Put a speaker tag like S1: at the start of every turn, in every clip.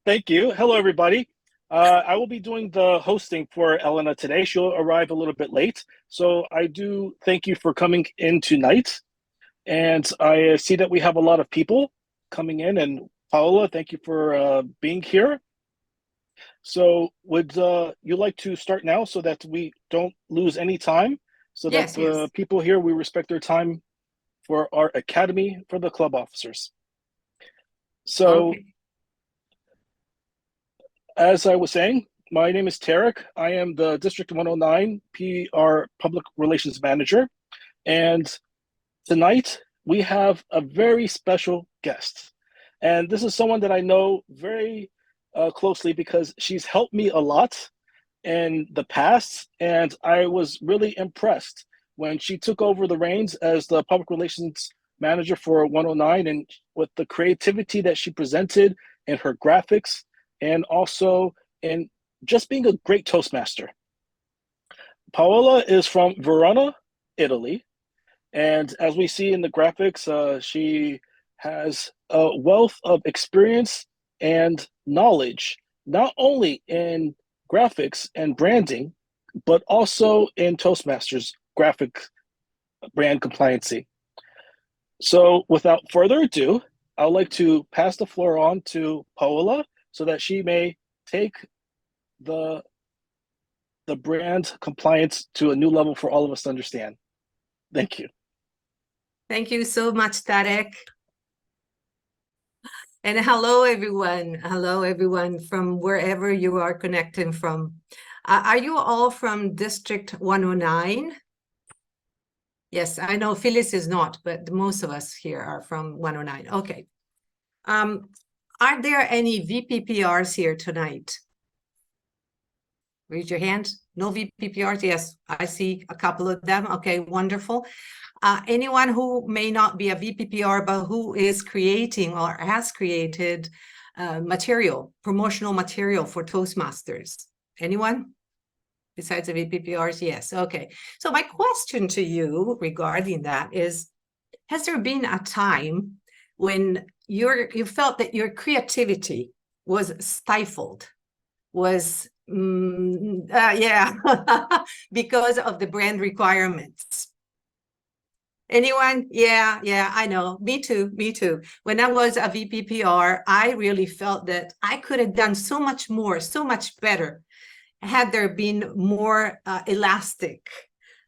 S1: Thank you. Hello, everybody. I will be doing the hosting for Elena today. She'll arrive a little bit late. So I do thank you for coming in tonight. And I see that we have a lot of people coming in. And Paola, thank you for being here. So would you like to start now so that we don't lose any time? So that
S2: Yes,
S1: the
S2: yes.
S1: people here, we respect their time for our academy for the club officers. So
S2: Okay.
S1: as I was saying, my name is Tarek. I am the District 109 PR Public Relations Manager. And tonight we have a very special guest. And this is someone that I know very closely because she's helped me a lot in the past. And I was really impressed when she took over the reins as the Public Relations Manager for 109 and with the creativity that she presented in her graphics and also in just being a great Toastmaster. Paola is from Verona, Italy, and as we see in the graphics, she has a wealth of experience and knowledge, not only in graphics and branding, but also in Toastmasters graphic brand compliancy. So without further ado, I'd like to pass the floor on to Paola so that she may take the the brand compliance to a new level for all of us to understand. Thank you.
S2: Thank you so much, Tarek. And hello, everyone. Hello, everyone from wherever you are connecting from. Are you all from District 109? Yes, I know Phyllis is not, but most of us here are from 109. Okay. Are there any VPPRs here tonight? Raise your hand. No VPPRs? Yes, I see a couple of them. Okay, wonderful. Anyone who may not be a VPPR, but who is creating or has created material, promotional material for Toastmasters? Anyone? Besides the VPPRs? Yes, okay. So my question to you regarding that is, has there been a time when you felt that your creativity was stifled, was because of the brand requirements? Anyone? Yeah, I know. Me too. When I was a VPPR, I really felt that I could have done so much more, so much better, had there been more elastic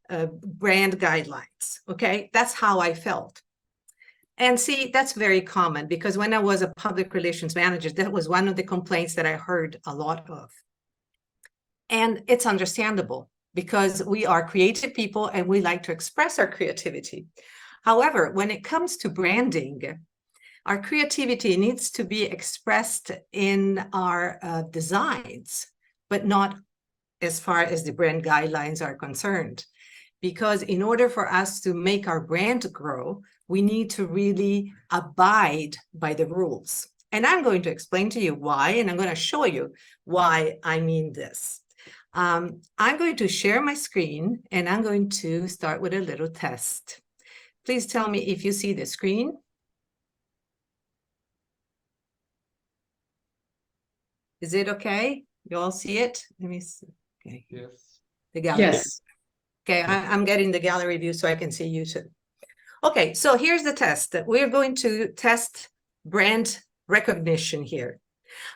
S2: brand guidelines. Okay, that's how I felt. And see, that's very common because when I was a public relations manager, that was one of the complaints that I heard a lot of. And it's understandable because we are creative people and we like to express our creativity. However, when it comes to branding, our creativity needs to be expressed in our designs, but not as far as the brand guidelines are concerned. Because in order for us to make our brand grow, we need to really abide by the rules. And I'm going to explain to you why, and I'm going to show you why I mean this. I'm going to share my screen, and I'm going to start with a little test. Please tell me if you see the screen. Is it okay? You all see it? Let me see. Okay.
S3: Yes.
S2: The gallery.
S3: Yes.
S2: Okay, I'm getting the gallery view so I can see you too. Okay, so here's the test. We're going to test brand recognition here.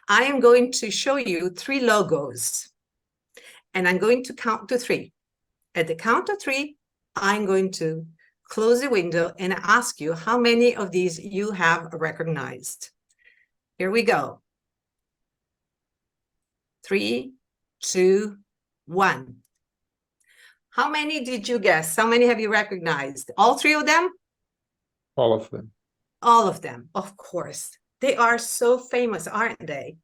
S2: I am going to show you 3 logos, and I'm going to count to 3. At the count of 3, I'm going to close the window and ask you how many of these you have recognized. Here we go. 3, 2, 1. How many did you guess? How many have you recognized? All 3 of them?
S3: All of them.
S2: All of them, of course. They are so famous, aren't they?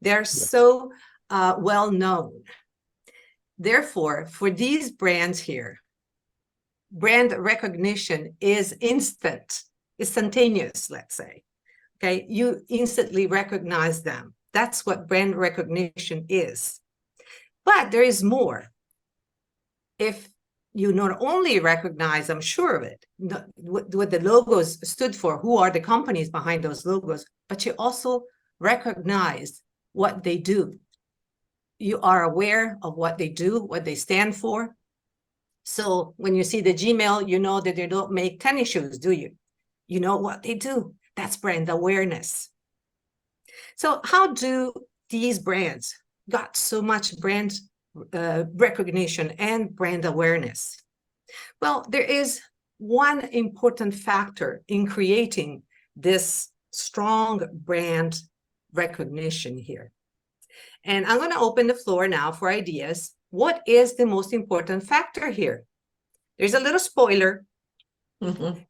S2: They're so well known. Therefore, for these brands here, brand recognition is instantaneous, let's say. Okay, you instantly recognize them. That's what brand recognition is. But there is more. If you not only recognize, I'm sure of it, what the logos stood for, who are the companies behind those logos, but you also recognize what they do. You are aware of what they do, what they stand for. So when you see the Gmail, you know that they don't make tennis shoes, do you? You know what they do. That's brand awareness. So how do these brands got so much brand recognition and brand awareness? Well, there is one important factor in creating this strong brand recognition here. And I'm going to open the floor now for ideas. What is the most important factor here? There's a little spoiler.
S4: Mm-hmm.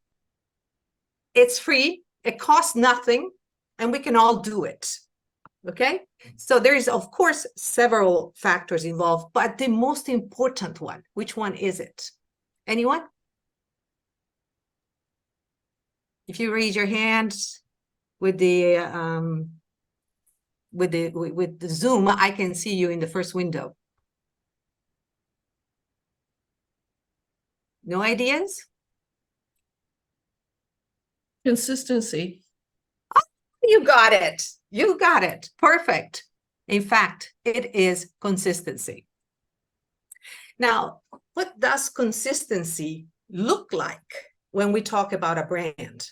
S2: It's free, it costs nothing, and we can all do it. Okay? So there is, of course, several factors involved, but the most important one, which one is it? Anyone? If you raise your hand with the Zoom, I can see you in the first window. No ideas?
S4: Consistency.
S2: You got it. You got it. Perfect. In fact, it is consistency. Now, what does consistency look like when we talk about a brand?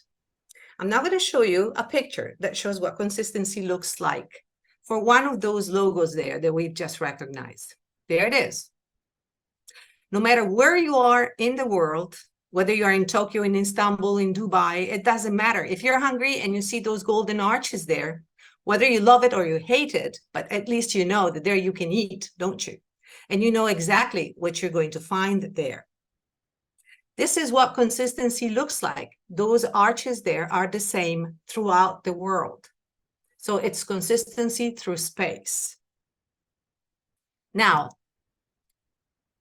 S2: I'm now going to show you a picture that shows what consistency looks like for one of those logos there that we've just recognized. There it is. No matter where you are in the world, whether you are in Tokyo, in Istanbul, in Dubai, it doesn't matter. If you're hungry and you see those golden arches there, whether you love it or you hate it, but at least you know that there you can eat, don't you? And you know exactly what you're going to find there. This is what consistency looks like. Those arches there are the same throughout the world. So it's consistency through space. Now,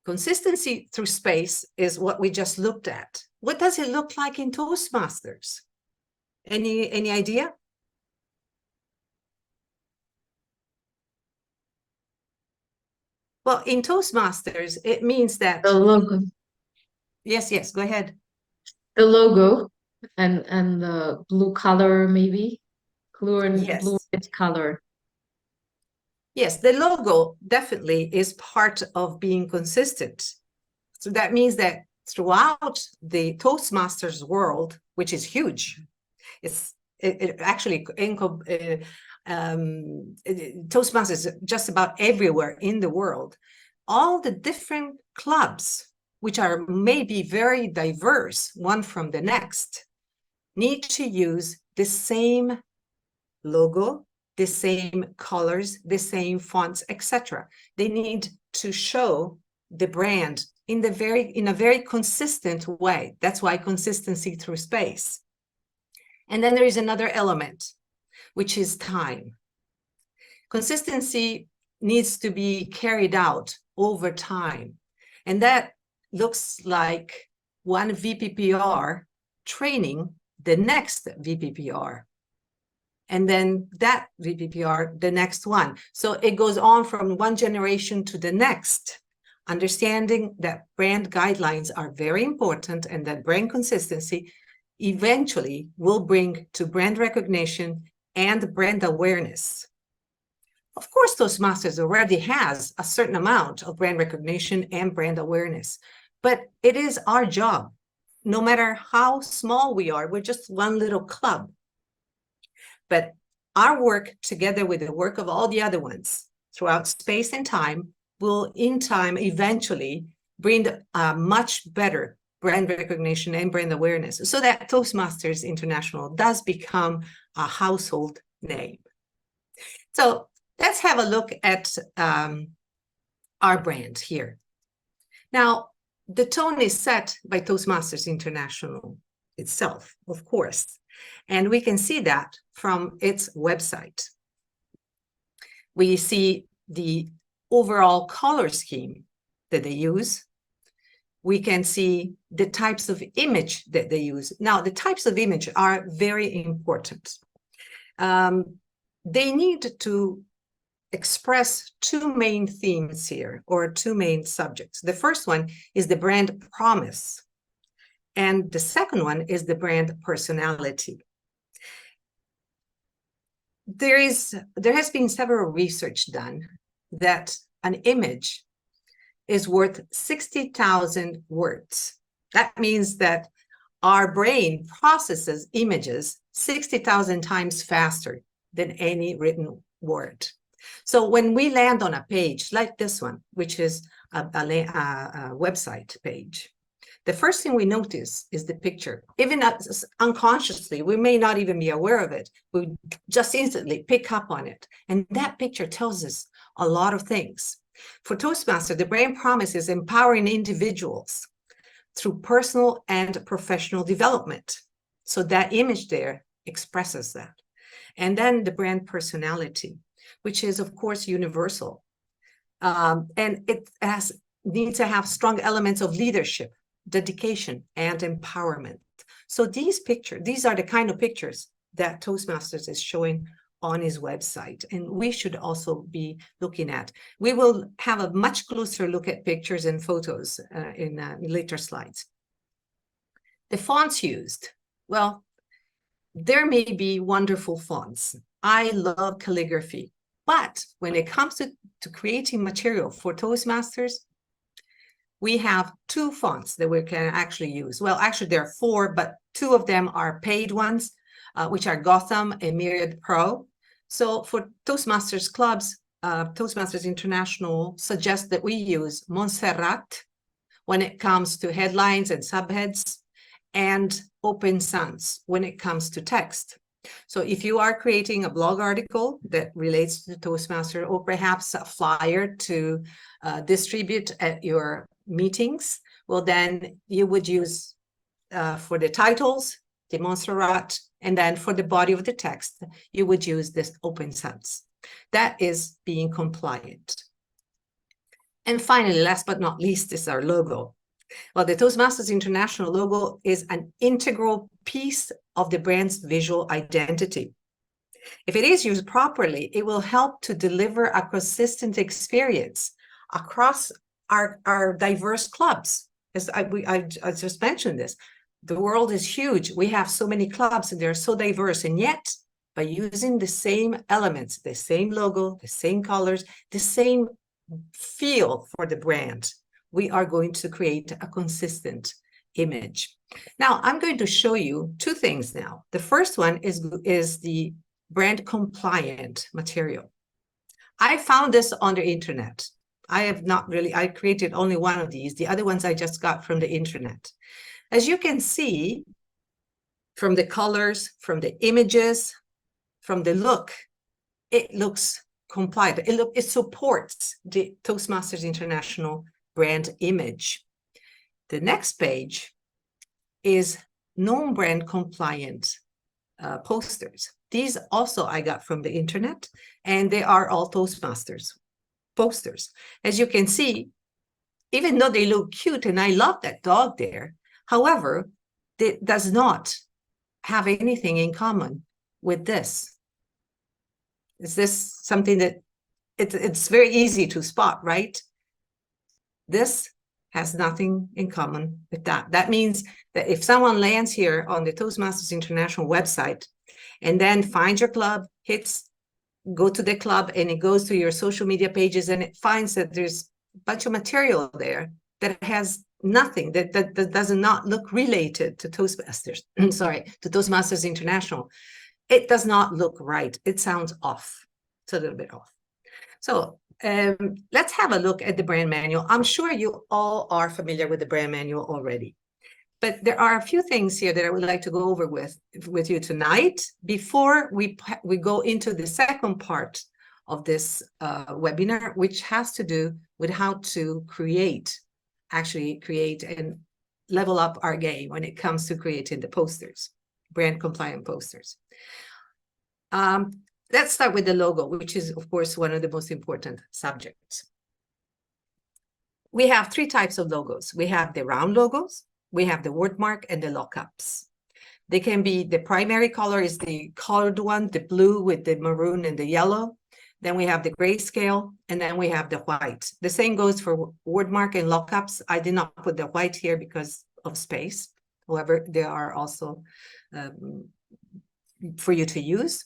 S2: consistency through space is what we just looked at. What does it look like in Toastmasters? Any idea? Well, in Toastmasters, it means that...
S4: The logo.
S2: Yes, go ahead.
S4: The logo and the blue color, maybe. Blue and
S2: Yes.
S4: blue red color.
S2: Yes, the logo definitely is part of being consistent. So that means that throughout the Toastmasters world, which is huge, Toastmasters just about everywhere in the world, all the different clubs, which are maybe very diverse, one from the next, need to use the same logo, the same colors, the same fonts, etc. They need to show the brand in a very consistent way. That's why consistency through space. And then there is another element, which is time. Consistency needs to be carried out over time. And that looks like one VPPR training the next VPPR. And then that VPPR, the next one. So it goes on from one generation to the next, understanding that brand guidelines are very important and that brand consistency eventually will bring to brand recognition and brand awareness. Of course, Toastmasters already has a certain amount of brand recognition and brand awareness, but it is our job. No matter how small we are, we're just one little club. But our work, together with the work of all the other ones throughout space and time, will in time eventually bring a much better brand recognition and brand awareness so that Toastmasters International does become a household name. So let's have a look at our brand here. Now, the tone is set by Toastmasters International itself, of course. And we can see that from its website. We see the overall color scheme that they use. We can see the types of image that they use. Now, the types of image are very important. They need to express two main themes here, or two main subjects. The first one is the brand promise. And the second one is the brand personality. there has been several research done that an image is worth 60,000 words. That means that our brain processes images 60,000 times faster than any written word. So when we land on a page like this one, which is a website page, the first thing we notice is the picture. Even unconsciously, we may not even be aware of it. We just instantly pick up on it. And that picture tells us a lot of things. For Toastmasters, the brand promise is empowering individuals through personal and professional development. So that image there expresses that. And then the brand personality, which is, of course, universal. And it needs to have strong elements of leadership, dedication, and empowerment. So these are the kind of pictures that Toastmasters is showing on his website, and we should also be looking at. We will have a much closer look at pictures and photos in later slides. The fonts used, well, there may be wonderful fonts. I love calligraphy, but when it comes to creating material for Toastmasters, we have two fonts that we can actually use. Well, actually there are four, but two of them are paid ones, which are Gotham and Myriad Pro. So for Toastmasters clubs, Toastmasters International suggests that we use Montserrat when it comes to headlines and subheads, and Open Sans when it comes to text. So if you are creating a blog article that relates to Toastmaster, or perhaps a flyer to distribute at your meetings, well, then you would use for the titles, the Montserrat, and then for the body of the text, you would use this Open Sans. That is being compliant. And finally, last but not least, is our logo. Well, the Toastmasters International logo is an integral piece of the brand's visual identity. If it is used properly, it will help to deliver a consistent experience across our diverse clubs. As I just mentioned this, the world is huge. We have so many clubs and they're so diverse, and yet by using the same elements, the same logo, the same colors, the same feel for the brand, we are going to create a consistent image. Now, I'm going to show you two things now. The first one is the brand compliant material. I found this on the internet. I created only one of these. The other ones I just got from the internet. As you can see, from the colors, from the images, from the look, it looks compliant. It supports the Toastmasters International brand image. The next page is non-brand compliant posters. These also I got from the internet, and they are all Toastmasters posters. As you can see, even though they look cute, and I love that dog there, however, it does not have anything in common with this. Is this something that it's very easy to spot, right? This has nothing in common with that. That means that if someone lands here on the Toastmasters International website and then finds your club, go to the club, and it goes to your social media pages, and it finds that there's a bunch of material there that has nothing, that does not look related to Toastmasters, sorry, to Toastmasters International. It does not look right. It sounds off. It's a little bit off. So let's have a look at the brand manual. I'm sure you all are familiar with the brand manual already, but there are a few things here that I would like to go over with you tonight before we go into the second part of this webinar, which has to do with how to actually create and level up our game when it comes to creating the posters, brand compliant posters. Let's start with the logo, which is, of course, one of the most important subjects. We have three types of logos. We have the round logos, we have the wordmark, and the lockups. They can be, the primary color is the colored one, the blue with the maroon and the yellow. Then we have the grayscale, and then we have the white. The same goes for wordmark and lockups. I did not put the white here because of space. However, they are also for you to use.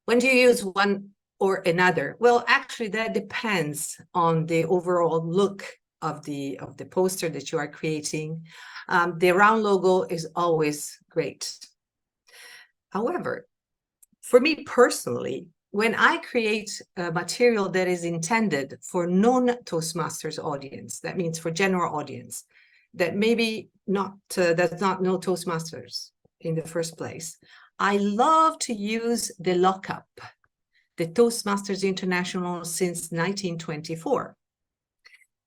S2: When do you use one or another? Well, actually, that depends on the overall look of the poster that you are creating. The round logo is always great. However, for me personally, when I create a material that is intended for non-Toastmasters audience, that means for general audience, that maybe not does not know Toastmasters in the first place, I love to use the lockup, the Toastmasters International since 1924.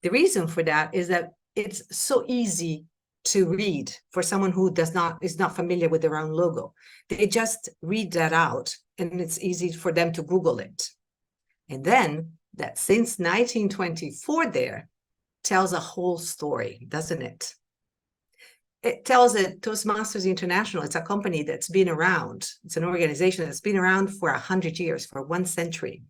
S2: The reason for that is that it's so easy to read for someone who is not familiar with the round logo. They just read that out, and it's easy for them to Google it. And then that since 1924 there tells a whole story, doesn't it? It tells that Toastmasters International, it's a company that's been around. It's an organization that's been around for 100 years, for 1 century.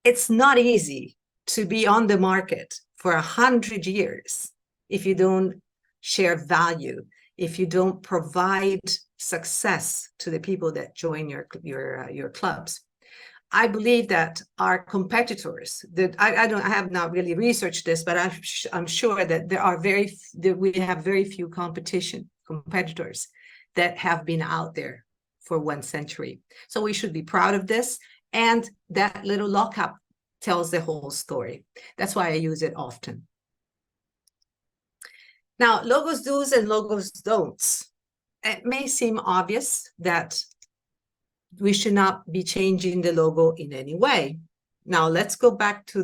S2: It's not easy to be on the market for 100 years if you don't share value, if you don't provide success to the people that join your clubs. I believe that our competitors, that I have not really researched this, but I'm sure that we have very few competitors that have been out there for 1 century. So we should be proud of this. And that little lockup tells the whole story. That's why I use it often. Now, logos do's and logos don'ts. It may seem obvious that we should not be changing the logo in any way. Now let's go back to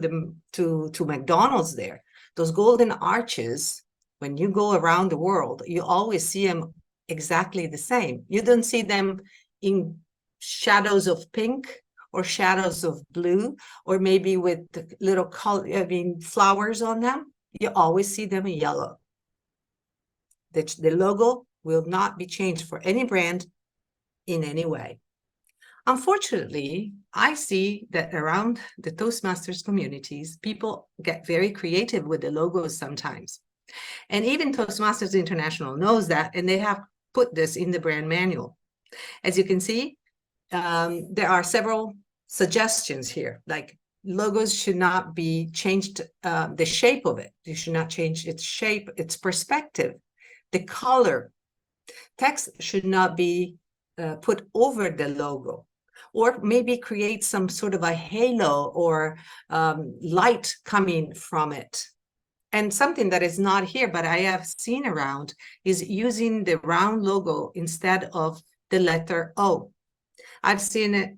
S2: McDonald's there. Those golden arches, when you go around the world, you always see them exactly the same. You don't see them in shadows of pink or shadows of blue, or maybe with little flowers on them. You always see them in yellow. The logo will not be changed for any brand in any way. Unfortunately, I see that around the Toastmasters communities, people get very creative with the logos sometimes. And even Toastmasters International knows that, and they have put this in the brand manual. As you can see, there are several suggestions here, like logos should not be changed, the shape of it. You should not change its shape, its perspective, the color. Text should not be put over the logo, or maybe create some sort of a halo or light coming from it. And something that is not here, but I have seen around, is using the round logo instead of the letter O. I've seen it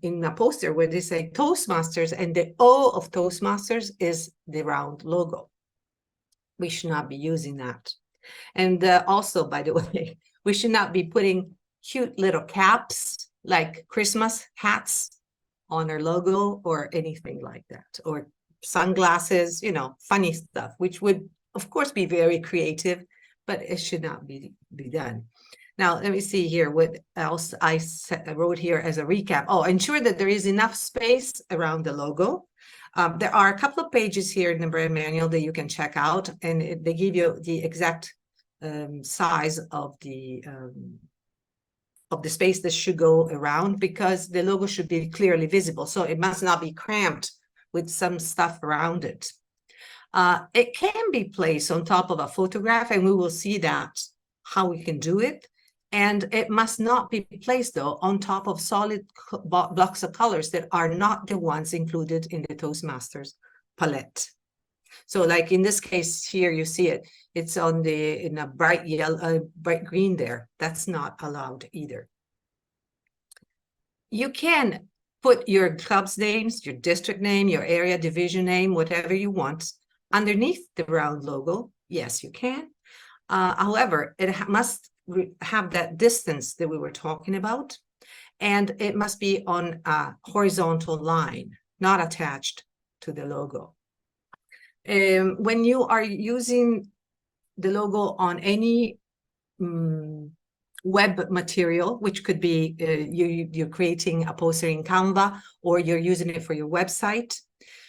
S2: in a poster where they say Toastmasters, and the O of Toastmasters is the round logo. We should not be using that. And also, by the way, we should not be putting cute little caps like Christmas hats on our logo or anything like that, or sunglasses, funny stuff, which would, of course, be very creative, but it should not be done. Now, let me see here what else I wrote here as a recap. Oh, ensure that there is enough space around the logo. There are a couple of pages here in the brand manual that you can check out, and they give you the exact size of the space that should go around, because the logo should be clearly visible. So it must not be cramped with some stuff around it. It can be placed on top of a photograph, and we will see that, how we can do it. And it must not be placed, though, on top of solid blocks of colors that are not the ones included in the Toastmasters palette. So like in this case here, you see it. It's in a bright yellow, bright green there. That's not allowed either. You can put your club's names, your district name, your area division name, whatever you want, underneath the round logo. Yes, you can. However, it must have that distance that we were talking about, and it must be on a horizontal line, not attached to the logo. When you are using the logo on any web material, which could be you're creating a poster in Canva, or you're using it for your website,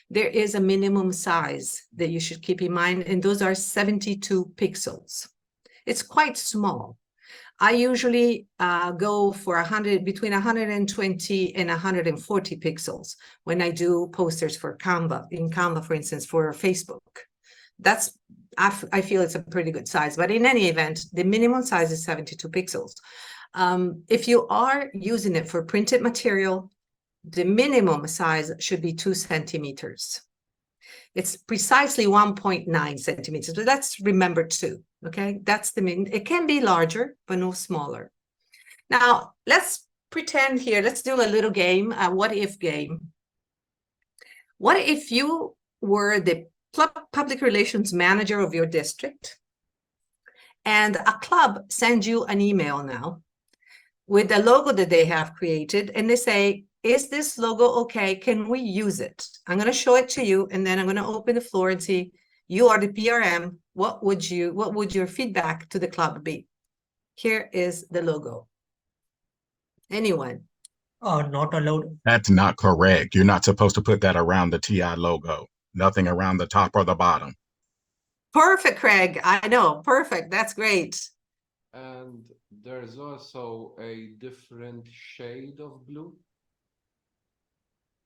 S2: there is a minimum size that you should keep in mind, and those are 72 pixels. It's quite small. I usually go for between 120 and 140 pixels when I do posters for Canva, in Canva, for instance, for Facebook. That's, I feel it's a pretty good size, but in any event, the minimum size is 72 pixels. If you are using it for printed material, the minimum size should be 2 centimeters. It's precisely 1.9 centimeters, but let's remember 2, okay? That's the min. It can be larger, but no smaller. Now, let's pretend here, let's do a little game, a what-if game. What if you were the public relations manager of your district, and a club sends you an email now with the logo that they have created, and they say, is this logo okay? Can we use it? I'm going to show it to you, and then I'm going to open the floor and see, you are the PRM. What would your feedback to the club be? Here is the logo. Anyone?
S5: Not allowed.
S6: That's not correct. You're not supposed to put that around the TI logo. Nothing around the top or the bottom.
S2: Perfect, Craig. I know. Perfect. That's great.
S3: And there's also a different shade of blue.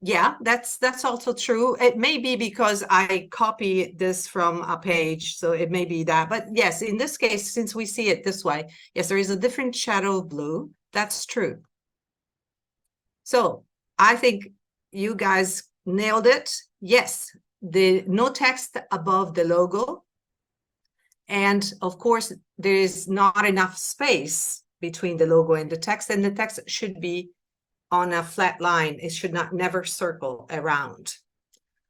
S2: Yeah, that's also true. It may be because I copied this from a page, so it may be that. But yes, in this case, since we see it this way, yes, there is a different shadow of blue. That's true. So I think you guys nailed it. Yes, no text above the logo. And of course, there is not enough space between the logo and the text should be on a flat line. It should never circle around.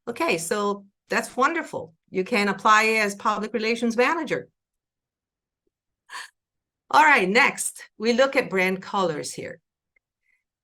S2: Okay, so that's wonderful. You can apply it as public relations manager. All right, next, we look at brand colors here.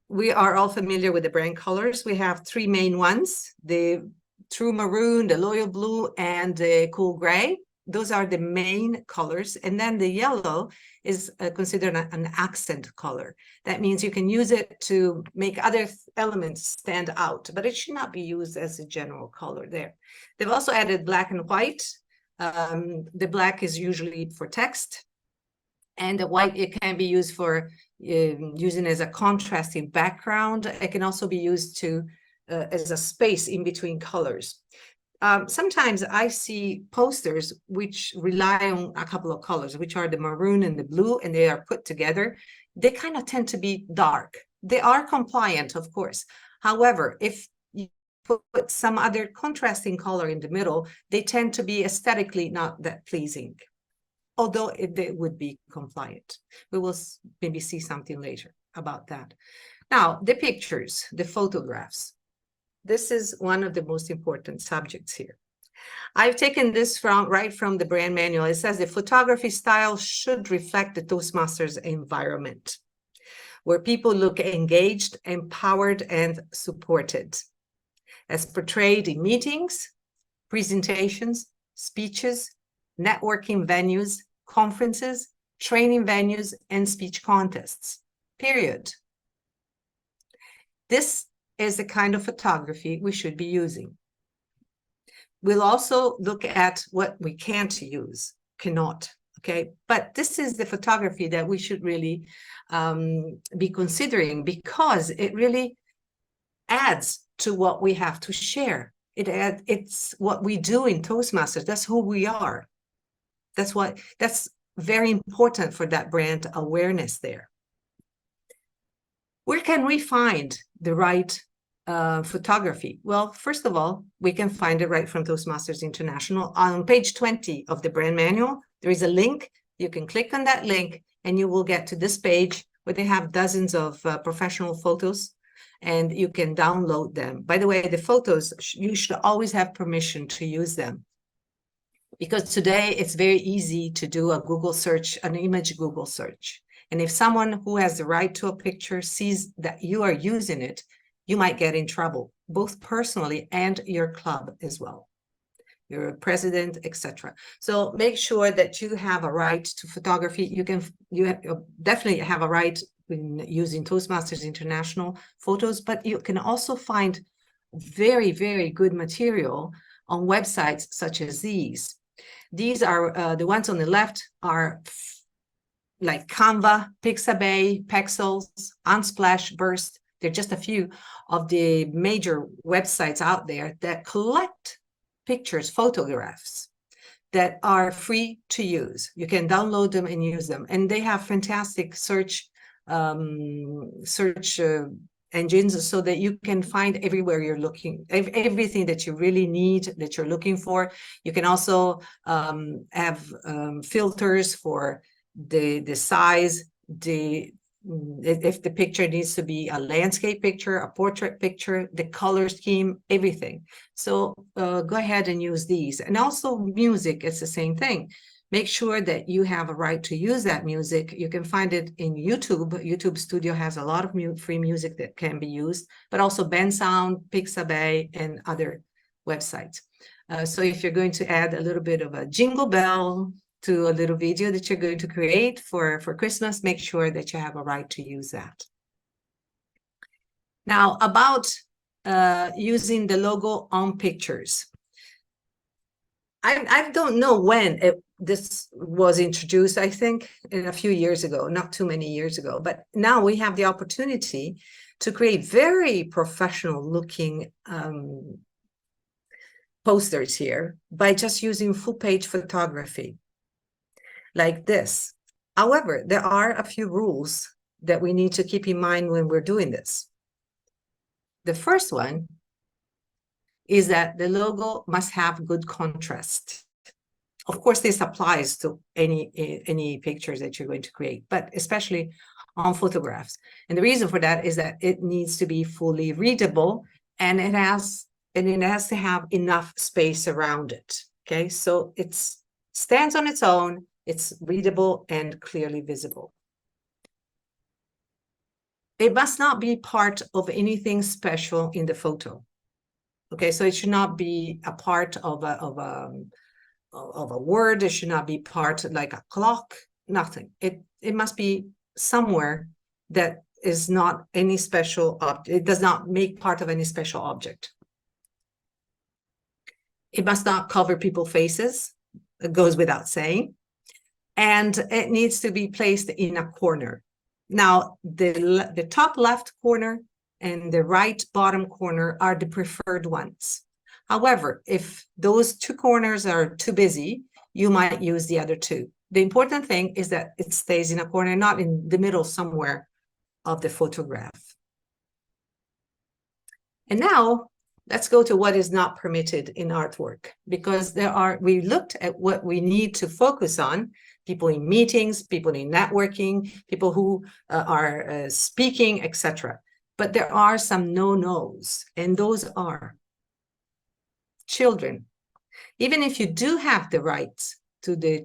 S2: We are all familiar with the brand colors. We have 3 main ones, the true maroon, the loyal blue, and the cool gray. Those are the main colors. And then the yellow is considered an accent color. That means you can use it to make other elements stand out, but it should not be used as a general color there. They've also added black and white. The black is usually for text, and the white, it can be used for using as a contrasting background. It can also be used to as a space in between colors. Sometimes I see posters which rely on a couple of colors, which are the maroon and the blue, and they are put together. They kind of tend to be dark. They are compliant, of course. However, if you put some other contrasting color in the middle, they tend to be aesthetically not that pleasing, although they would be compliant. We will maybe see something later about that. Now, the pictures, the photographs. This is one of the most important subjects here. I've taken this right from the brand manual. It says the photography style should reflect the Toastmasters environment, where people look engaged, empowered, and supported, as portrayed in meetings, presentations, speeches, networking venues, conferences, training venues, and speech contests, period. This is the kind of photography we should be using. We'll also look at what we can't use, cannot, okay? But this is the photography that we should really be considering, because it really adds to what we have to share. It's what we do in Toastmasters. That's who we are. That's very important for that brand awareness there. Where can we find the right photography? Well, first of all, we can find it right from Toastmasters International. On page 20 of the brand manual, there is a link. You can click on that link and you will get to this page where they have dozens of professional photos, and you can download them. By the way, the photos, you should always have permission to use them, because today it's very easy to do a Google search, an image Google search. And if someone who has the right to a picture sees that you are using it, you might get in trouble, both personally and your club as well, your president, etc. So make sure that you have a right to photography. You definitely have a right in using Toastmasters International photos, but you can also find very, very good material on websites such as these. These are the ones on the left are like Canva, Pixabay, Pexels, Unsplash, Burst. They're just a few of the major websites out there that collect pictures, photographs that are free to use. You can download them and use them. And they have fantastic search engines so that you can find everywhere you're looking, everything that you really need, that you're looking for. You can also have filters for the size, if the picture needs to be a landscape picture, a portrait picture, the color scheme, everything. So go ahead and use these. And also music, it's the same thing. Make sure that you have a right to use that music. You can find it in YouTube. YouTube Studio has a lot of free music that can be used, but also Bensound, Pixabay, and other websites. So if you're going to add a little bit of a jingle bell to a little video that you're going to create for Christmas, make sure that you have a right to use that. Now, about using the logo on pictures. I don't know when this was introduced, I think in a few years ago, not too many years ago, but now we have the opportunity to create very professional looking posters here by just using full page photography like this. However, there are a few rules that we need to keep in mind when we're doing this. The first one is that the logo must have good contrast. Of course, this applies to any pictures that you're going to create, but especially on photographs. And the reason for that is that it needs to be fully readable, and it has to have enough space around it. Okay, so it stands on its own, it's readable and clearly visible. It must not be part of anything special in the photo. Okay, so it should not be a part of a word. It should not be part like a clock. Nothing. It must be somewhere that is not any special object. It does not make part of any special object. It must not cover people's faces. It goes without saying, and it needs to be placed in a corner. Now, the top left corner and the right bottom corner are the preferred ones. However, if those two corners are too busy, you might use the other two. The important thing is that it stays in a corner, not in the middle somewhere of the photograph. And now let's go to what is not permitted in artwork, because we looked at what we need to focus on: people in meetings, people in networking, people who are speaking, etc. But there are some no-nos, and those are children. Even if you do have the rights to the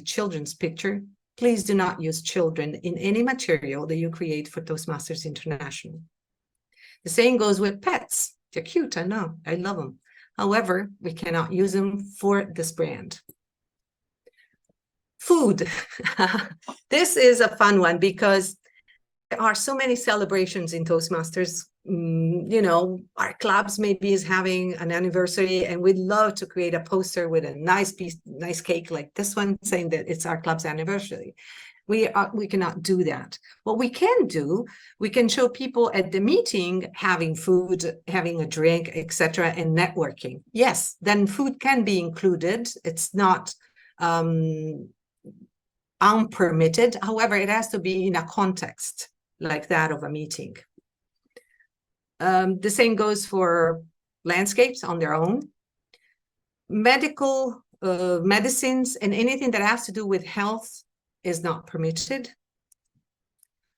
S2: children's picture, please do not use children in any material that you create for Toastmasters International. The same goes with pets. They're cute, I know, I love them. However, we cannot use them for this brand. Food. This is a fun one because there are so many celebrations in Toastmasters. You know, our clubs maybe is having an anniversary, and we'd love to create a poster with a nice cake like this one saying that it's our club's anniversary. We cannot do that. What we can do, we can show people at the meeting having food, having a drink, etc., and networking. Yes, then food can be included. It's not unpermitted. However, it has to be in a context like that of a meeting. The same goes for landscapes on their own. Medical medicines and anything that has to do with health is not permitted,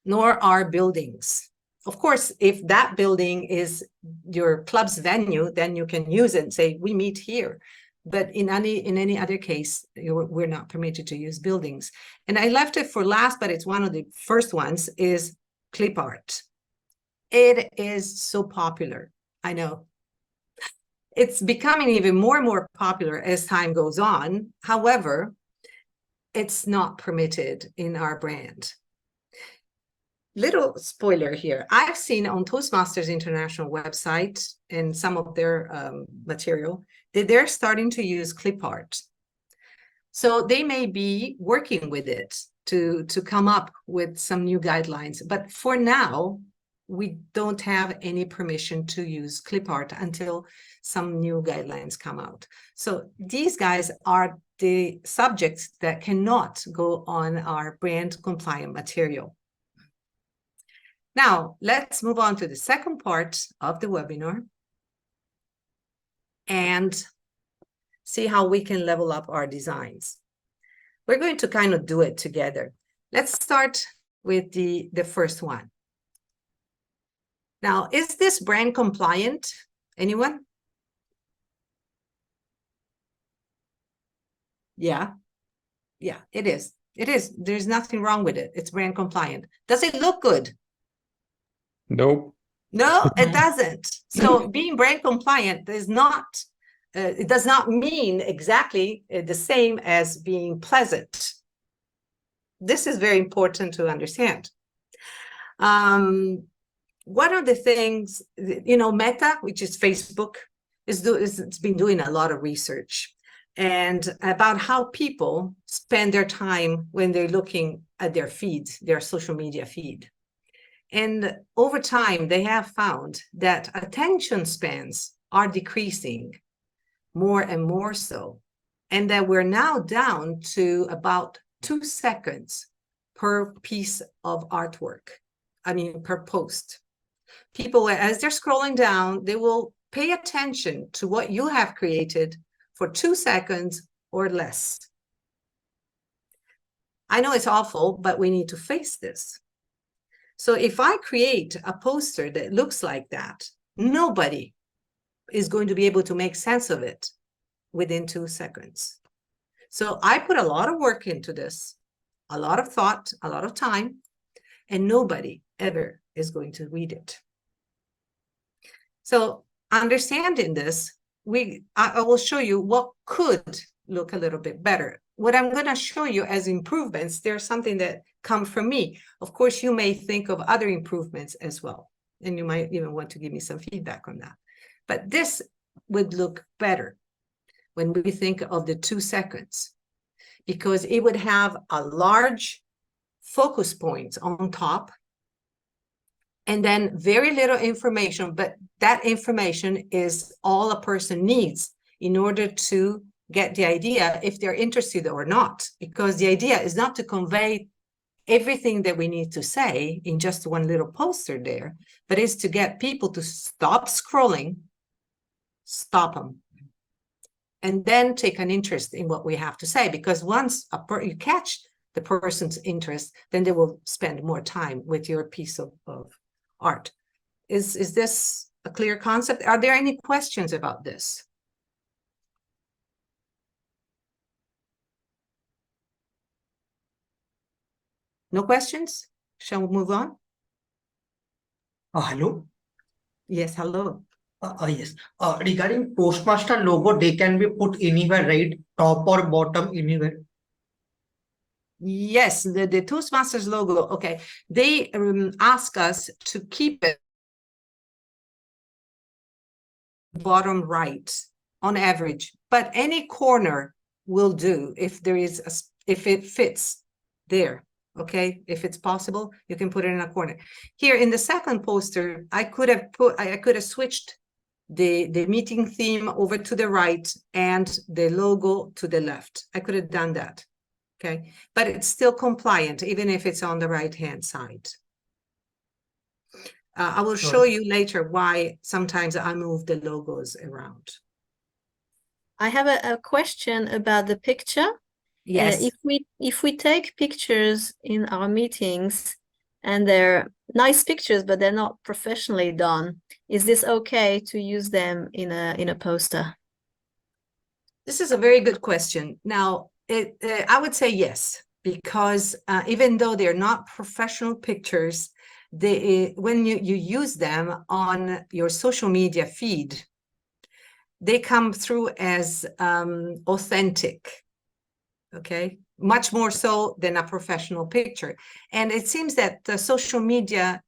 S2: nor are buildings. Of course, if that building is your club's venue, then you can use it and say, we meet here. But in any other case, we're not permitted to use buildings. And I left it for last, but it's one of the first ones, is clip art. It is so popular, I know. It's becoming even more and more popular as time goes on. However, it's not permitted in our brand. Little spoiler here. I've seen on Toastmasters International website and some of their material that they're starting to use clip art. So they may be working with it, to come up with some new guidelines. But for now, we don't have any permission to use clip art until some new guidelines come out. So these guys are the subjects that cannot go on our brand compliant material. Now, let's move on to the second part of the webinar and see how we can level up our designs. We're going to kind of do it together. Let's start with the first one. Now, is this brand compliant? Anyone? Yeah, it is. It is. There's nothing wrong with it. It's brand compliant. Does it look good?
S7: Nope.
S2: No, it doesn't. So being brand compliant is not, it does not mean exactly the same as being pleasant. This is very important to understand. One of the things, you know, Meta, which is Facebook, it's been doing a lot of research and about how people spend their time when they're looking at their feeds, their social media feed. And over time, they have found that attention spans are decreasing more and more so, and that we're now down to about 2 seconds per piece of artwork. I mean, per post. People, as they're scrolling down, they will pay attention to what you have created for 2 seconds or less. I know it's awful, but we need to face this. So if I create a poster that looks like that, nobody is going to be able to make sense of it within 2 seconds. So I put a lot of work into this, a lot of thought, a lot of time, and nobody ever is going to read it. So understanding this, I will show you what could look a little bit better. What I'm going to show you as improvements, there's something that come from me. Of course, you may think of other improvements as well, and you might even want to give me some feedback on that. But this would look better when we think of the 2 seconds, because it would have a large focus point on top, and then very little information, but that information is all a person needs in order to get the idea if they're interested or not, because the idea is not to convey everything that we need to say in just one little poster there, but is to get people to stop scrolling, stop them, and then take an interest in what we have to say, because once you catch the person's interest, then they will spend more time with your piece of art. Is this a clear concept? Are there any questions about this? No questions? Shall we move on?
S5: Hello.
S2: Yes, hello.
S5: Yes. Regarding Toastmaster logo, they can be put anywhere, right? Top or bottom, anywhere.
S2: Yes, the Toastmasters logo, okay. They ask us to keep it bottom right on average, but any corner will do if there is if it fits there. Okay, if it's possible, you can put it in a corner. Here in the second poster, I could have switched the meeting theme over to the right and the logo to the left. I could have done that. Okay, but it's still compliant even if it's on the right hand side. I will show you later why sometimes I move the logos around.
S8: I have a question about the picture.
S2: Yes.
S8: If we take pictures in our meetings and they're nice pictures, but they're not professionally done, is this okay to use them in a poster?
S2: This is a very good question. Now, I would say yes, because even though they're not professional pictures, when you use them on your social media feed, they come through as authentic. Okay, much more so than a professional picture. And it seems that the social media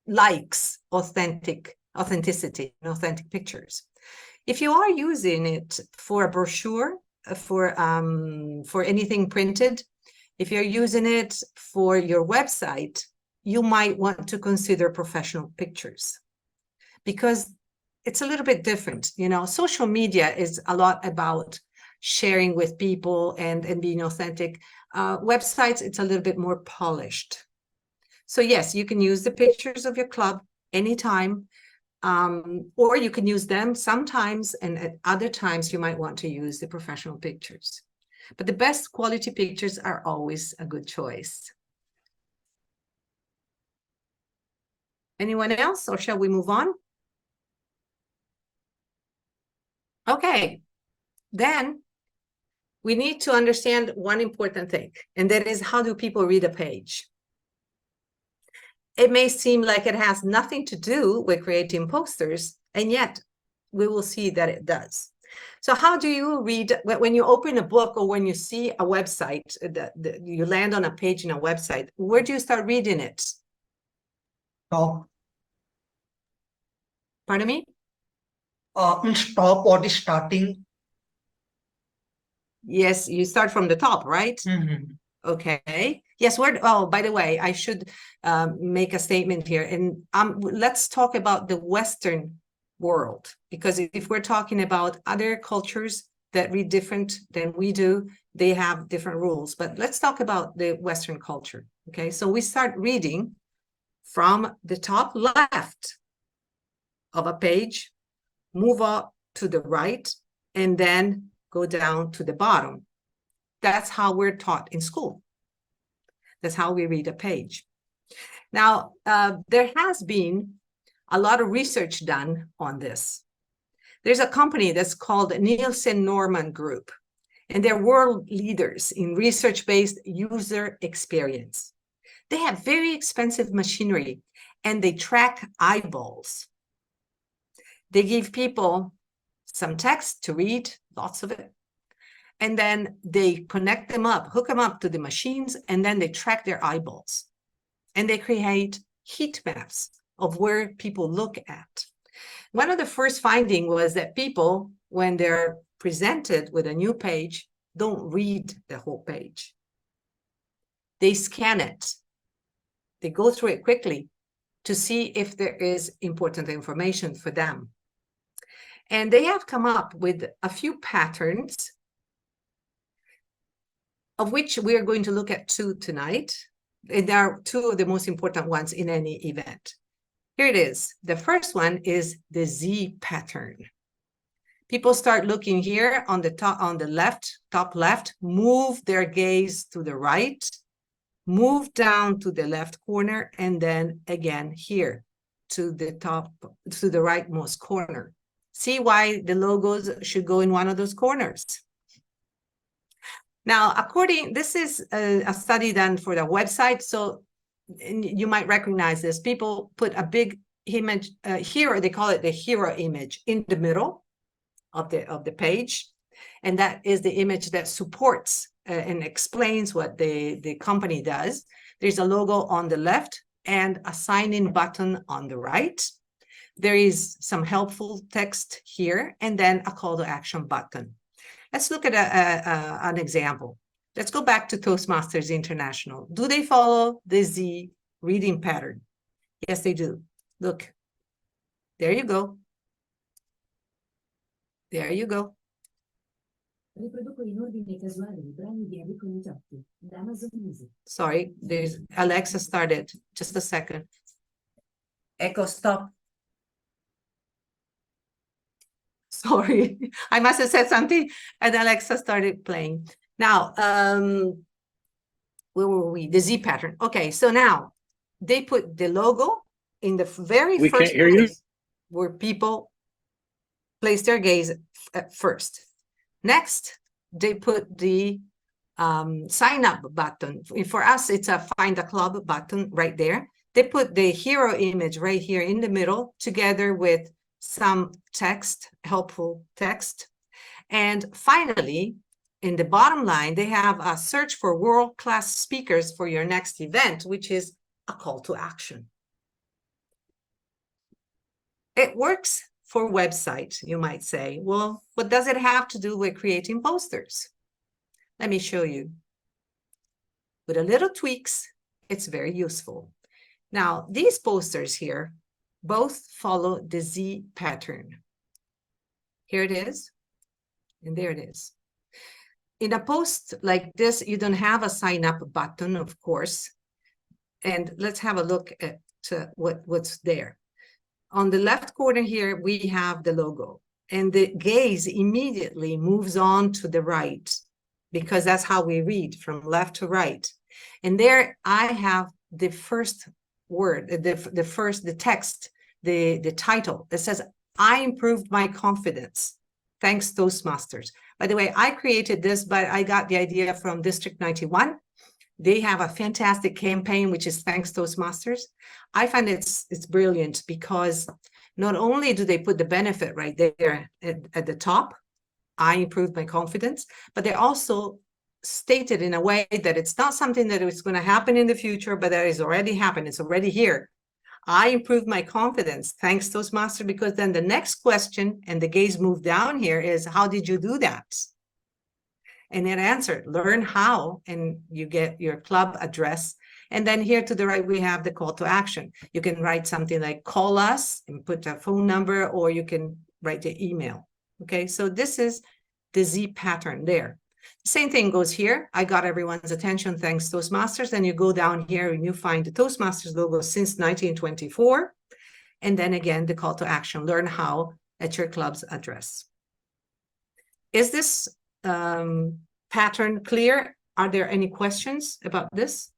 S2: likes authenticity and authentic pictures. If you are using it for a brochure, for anything printed, If you're using it for your website, you might want to consider professional pictures because it's a little bit different. You know, social media is a lot about sharing with people and being authentic. Websites, it's a little bit more polished. So yes, you can use the pictures of your club anytime, or you can use them sometimes, and at other times you might want to use the professional pictures. But the best quality pictures are always a good choice. Anyone else, or shall we move on? Okay, then we need to understand one important thing, and that is, how do people read a page? It may seem like it has nothing to do with creating posters, and yet we will see that it does. So how do you read, when you open a book or when you see a website, you land on a page in a website, where do you start reading it?
S5: Top.
S2: Pardon me?
S5: Means top or the starting.
S2: Yes, you start from the top, right? Okay. Yes, oh, by the way, I should make a statement here. And let's talk about the Western world, because if we're talking about other cultures that read different than we do, they have different rules. But let's talk about the Western culture. Okay, so we start reading from the top left of a page, move up to the right, and then go down to the bottom. That's how we're taught in school. That's how we read a page. Now, there has been a lot of research done on this. There's a company that's called Nielsen Norman Group, and they're world leaders in research-based user experience. They have very expensive machinery, and they track eyeballs. They give people some text to read, lots of it, and then they connect them up, hook them up to the machines, and then they track their eyeballs. And they create heat maps of where people look at. One of the first findings was that people, when they're presented with a new page, don't read the whole page. They scan it. They go through it quickly to see if there is important information for them. And they have come up with a few patterns, of which we are going to look at two tonight. And there are two of the most important ones in any event. Here it is. The first one is the Z pattern. People start looking here on the top, on the left, top left, move their gaze to the right, move down to the left corner, and then again here to the top, to the rightmost corner. See why the logos should go in one of those corners. Now, this is a study done for the website, so you might recognize this. People put a big image, hero, they call it the hero image, in the middle of the page, and that is the image that supports and explains what the company does. There's a logo on the left and a sign-in button on the right. There is some helpful text here, and then a call to action button. Let's look at an example. Let's go back to Toastmasters International. Do they follow the Z reading pattern? Yes, they do. Look, there you go. There you go. Sorry, there's Alexa started. Just a second. Echo, stop. Sorry, I must have said something, and Alexa started playing. Now, where were we? The Z pattern. Okay, so now they put the logo in the very
S1: We
S2: first
S1: can't hear you.
S2: place where people place their gaze at first. Next, they put the sign up button. For us, it's a find a club button right there. They put the hero image right here in the middle together with some text, helpful text. And finally, in the bottom line, they have a search for world-class speakers for your next event, which is a call to action. It works for websites, you might say. Well, what does it have to do with creating posters? Let me show you. with a little tweaks, it's very useful. Now, these posters here both follow the Z pattern. Here it is, and there it is. In a post like this, you don't have a sign up button, of course. And let's have a look at what's there. On the left corner here, we have the logo, and the gaze immediately moves on to the right, because that's how we read, from left to right. And there I have the first word, the text, the title that says, I improved my confidence, thanks Toastmasters. By the way, I created this, but I got the idea from District 91. They have a fantastic campaign, which is thanks Toastmasters. I find it's brilliant, because not only do they put the benefit right there at the top, I improved my confidence, but they also state it in a way that it's not something that is going to happen in the future, but that is already happened. It's already here. I improved my confidence, thanks Toastmasters, because then the next question, and the gaze moved down here, is how did you do that? And it answered, learn how, and you get your club address. And then here to the right, we have the call to action. You can write something like call us and put a phone number, or you can write the email. Okay, so this is the Z pattern there. The same thing goes here. I got everyone's attention, thanks Toastmasters. And you go down here and you find the Toastmasters logo since 1924. And then again, the call to action, learn how at your club's address. Is this pattern clear? Are there any questions about this?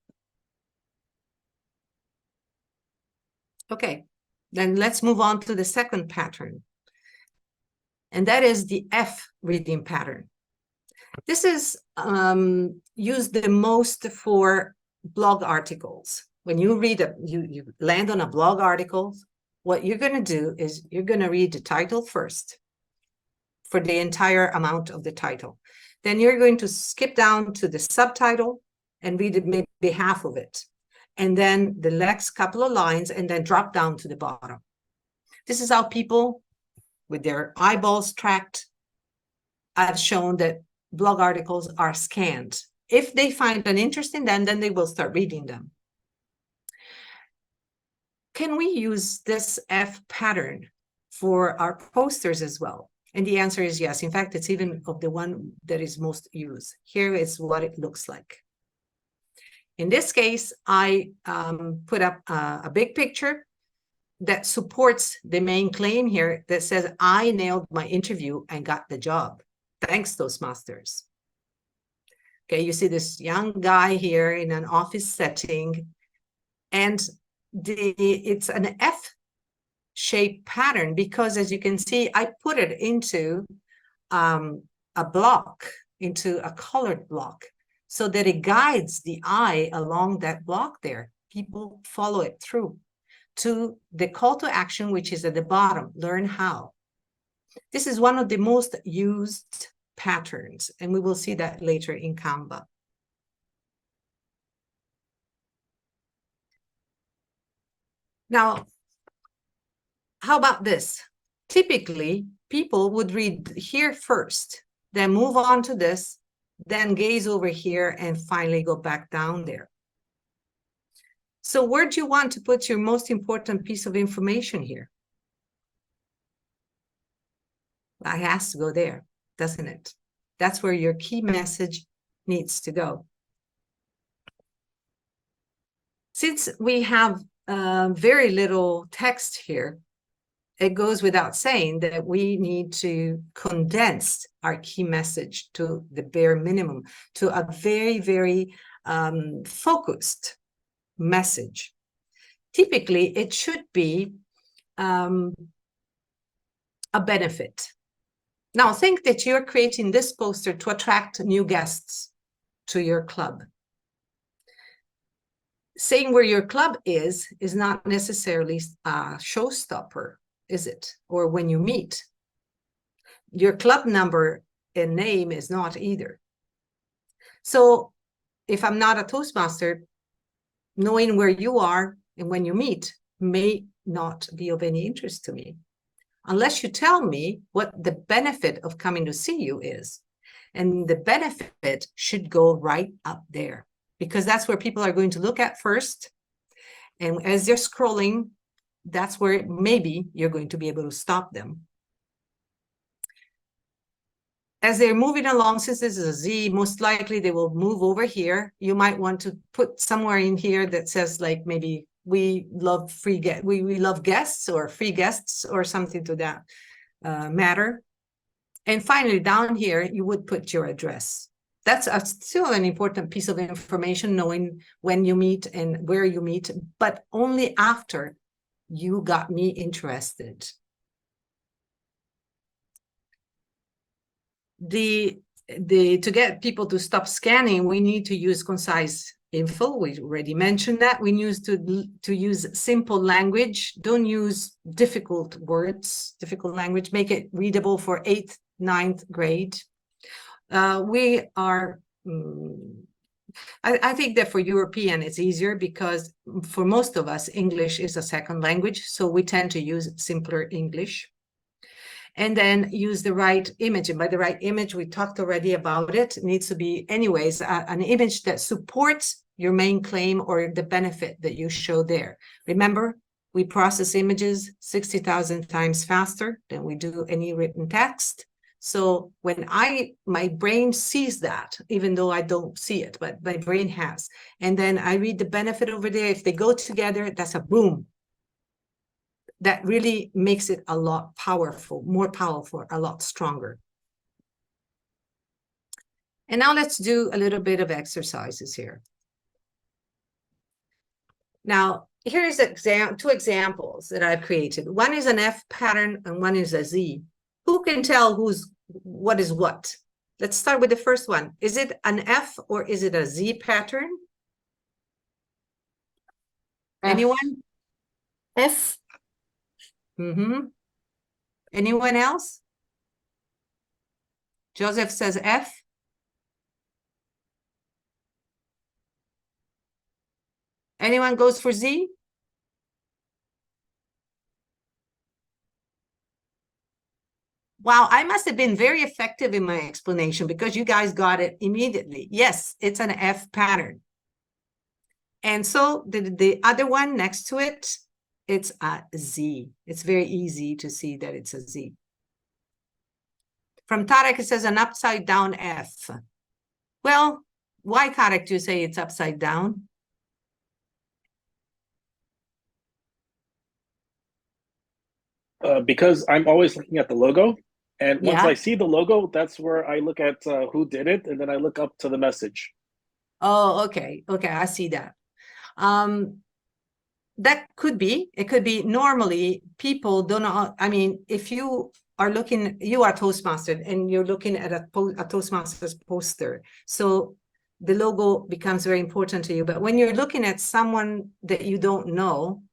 S2: Okay, then let's move on to the second pattern. And that is the F reading pattern. This is used the most for blog articles. When you read you land on a blog article, what you're going to do is you're going to read the title first for the entire amount of the title. Then you're going to skip down to the subtitle and read it maybe half of it. And then the next couple of lines, and then drop down to the bottom. This is how people with their eyeballs tracked have shown that blog articles are scanned. If they find an interest in them, then they will start reading them. Can we use this F pattern for our posters as well? And the answer is yes. In fact, it's even of the one that is most used. Here is what it looks like. In this case, I put up a big picture that supports the main claim here that says, I nailed my interview and got the job. Thanks, Toastmasters. Okay, you see this young guy here in an office setting, and it's an F-shaped pattern because, as you can see, I put it into a block, into a colored block, so that it guides the eye along that block there. People follow it through to the call to action, which is at the bottom, learn how. This is one of the most used patterns, and we will see that later in Canva. Now, how about this? Typically, people would read here first, then move on to this, then gaze over here, and finally go back down there. So where do you want to put your most important piece of information here? It has to go there, doesn't it? That's where your key message needs to go. Since we have very little text here, it goes without saying that we need to condense our key message to the bare minimum, to a very, very focused message. Typically, it should be a benefit. Now, think that you're creating this poster to attract new guests to your club. Saying where your club is not necessarily a showstopper, is it? Or when you meet. Your club number and name is not either. So if I'm not a Toastmaster, knowing where you are and when you meet may not be of any interest to me, unless you tell me what the benefit of coming to see you is. And the benefit should go right up there. because that's where people are going to look at first. And as they're scrolling, that's where maybe you're going to be able to stop them. As they're moving along, since this is a Z, most likely they will move over here. You might want to put somewhere in here that says like maybe we love we love guests or free guests or something to that matter. And finally, down here, you would put your address. That's still an important piece of information, knowing when you meet and where you meet, but only after you got me interested. To get people to stop scanning, we need to use concise info. We already mentioned that. We need to use simple language. Don't use difficult words, difficult language. Make it readable for 8th, 9th grade. I think that for European, it's easier because for most of us, English is a second language. So we tend to use simpler English. And then use the right image. And by the right image, we talked already about it. It needs to be, anyways, an image that supports your main claim or the benefit that you show there. Remember, we process images 60,000 times faster than we do any written text. So when my brain sees that, even though I don't see it, but my brain has, and then I read the benefit over there, if they go together, that's a boom. That really makes it a lot powerful, more powerful, a lot stronger. And now let's do a little bit of exercises here. Now, here's two examples that I've created. One is an F pattern and one is a Z. Who can tell what is what? Let's start with the first one. Is it an F or is it a Z pattern? Anyone?
S8: F.
S2: Anyone else? Joseph says F. Anyone goes for Z? Wow, I must have been very effective in my explanation because you guys got it immediately. Yes, it's an F pattern. And so the other one next to it, it's a Z. It's very easy to see that it's a Z. From Tarek, it says an upside down F. Well, why, Tarek, do you say it's upside down?
S1: Because I'm always looking at the logo. And once
S2: Yeah.
S1: I see the logo, that's where I look at who did it. And then I look up to the message.
S2: Oh, okay. Okay, I see that. That could be, it could be normally people don't know. I mean, if you are looking, you are Toastmaster and you're looking at a Toastmasters poster. So the logo becomes very important to you. But when you're looking at someone that you don't know,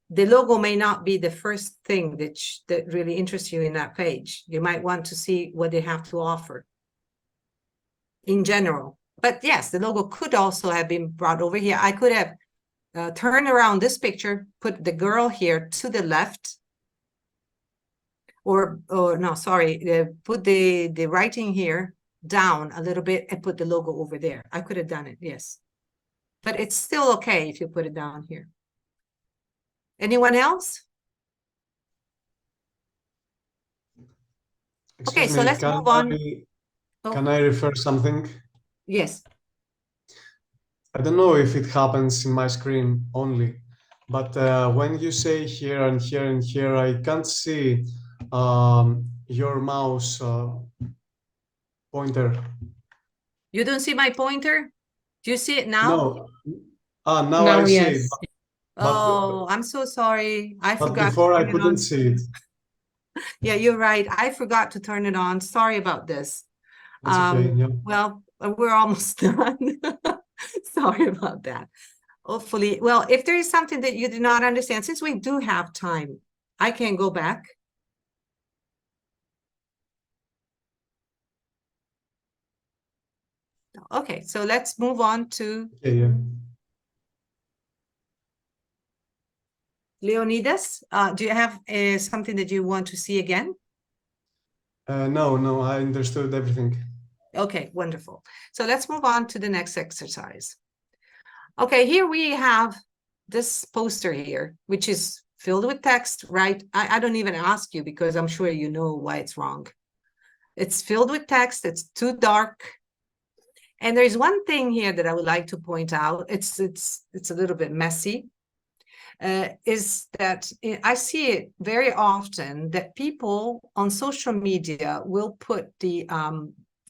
S2: the logo may not be the first thing that really interests you in that page. You might want to see what they have to offer in general. But yes, the logo could also have been brought over here. I could have turned around this picture, put the girl here to the left, or no, sorry, put the writing here down a little bit and put the logo over there. I could have done it, yes. But it's still okay if you put it down here. Anyone else? Okay, so let's move on.
S9: Can I refer something?
S2: Yes.
S9: I don't know if it happens in my screen only, but when you say here and here and here, I can't see your mouse pointer.
S2: You don't see my pointer? Do you see it now?
S9: No. Now I see it.
S2: Oh, I'm so sorry. I
S9: But
S2: forgot.
S9: before I couldn't see it.
S2: Yeah, you're right. I forgot to turn it on. Sorry about this.
S9: It's okay. Yeah.
S2: Well, we're almost done. Sorry about that. Hopefully, well, if there is something that you did not understand, since we do have time, I can go back. Okay, so let's move on to Leonidas. Do you have something that you want to see again?
S9: No, I understood everything.
S2: Okay, wonderful. So let's move on to the next exercise. Okay, here we have this poster here, which is filled with text, right? I don't even ask you because I'm sure you know why it's wrong. It's filled with text, it's too dark. And there's one thing here that I would like to point out. It's a little bit messy. Is that I see it very often that people on social media will put the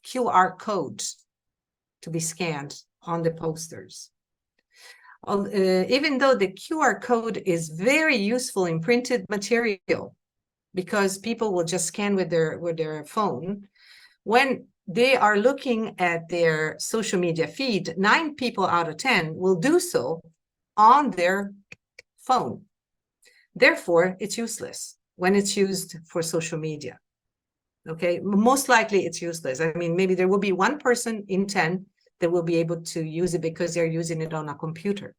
S2: QR code to be scanned on the posters. Even though the QR code is very useful in printed material, because people will just scan with their phone, when they are looking at their social media feed, 9 people out of 10 will do so on their phone. Therefore, it's useless when it's used for social media. Okay, most likely it's useless. I mean, maybe there will be 1 person in 10 that will be able to use it because they're using it on a computer.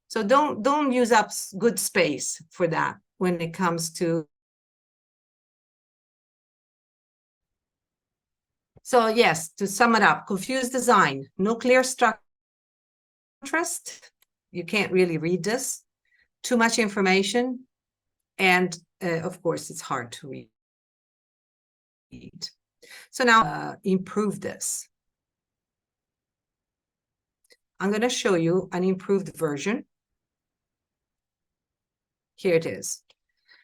S2: So don't use up good space for that when it comes to. So yes, to sum it up, confused design, no clear structure, contrast, you can't really read this, too much information, and of course it's hard to read. So now improve this. I'm going to show you an improved version. Here it is.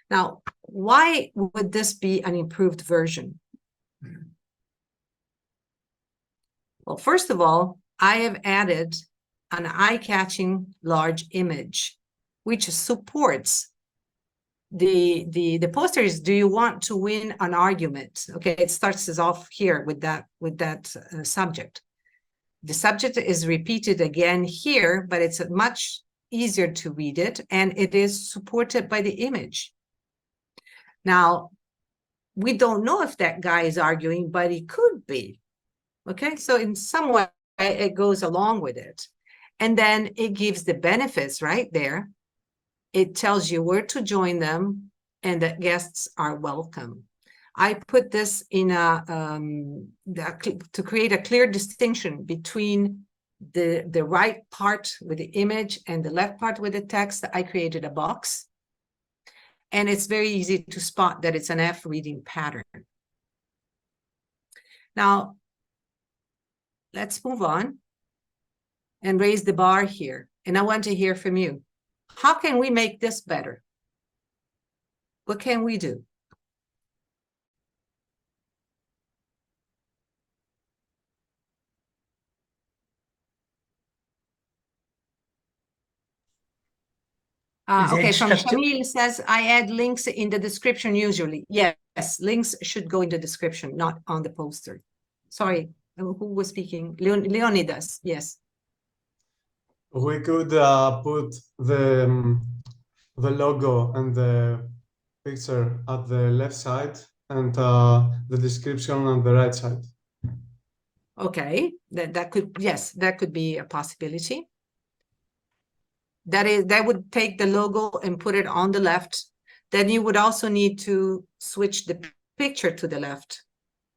S2: Now, why would this be an improved version? Well, first of all, I have added an eye-catching large image, which supports the poster is, do you want to win an argument? Okay, it starts us off here with that subject. The subject is repeated again here, but it's much easier to read it, and it is supported by the image. Now, we don't know if that guy is arguing, but he could be. Okay, so in some way, it goes along with it. And then it gives the benefits right there. It tells you where to join them and that guests are welcome. I put this in to create a clear distinction between the right part with the image and the left part with the text. I created a box. And it's very easy to spot that it's an F reading pattern. Now, let's move on and raise the bar here. And I want to hear from you. How can we make this better? What can we do? Okay, from Camille says, I add links in the description usually. Yes, links should go in the description, not on the poster. Sorry, who was speaking? Leonidas, yes.
S9: We could put the logo and the picture at the left side and the description on the right side.
S2: Okay, that could, yes, that could be a possibility. That would take the logo and put it on the left. Then you would also need to switch the picture to the left.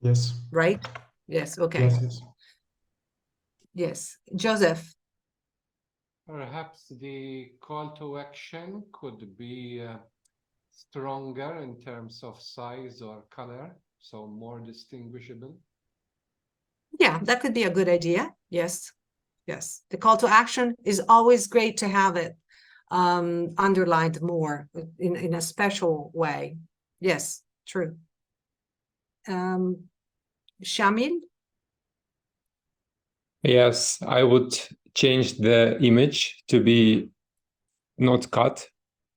S9: Yes.
S2: Right? Yes, okay.
S9: Yes, yes.
S2: Yes. Joseph.
S3: Perhaps the call to action could be stronger in terms of size or color, so more distinguishable.
S2: Yeah, that could be a good idea. Yes. Yes, the call to action is always great to have it underlined more in a special way. Yes, true. Shamil?
S7: Yes, I would change the image to be not cut.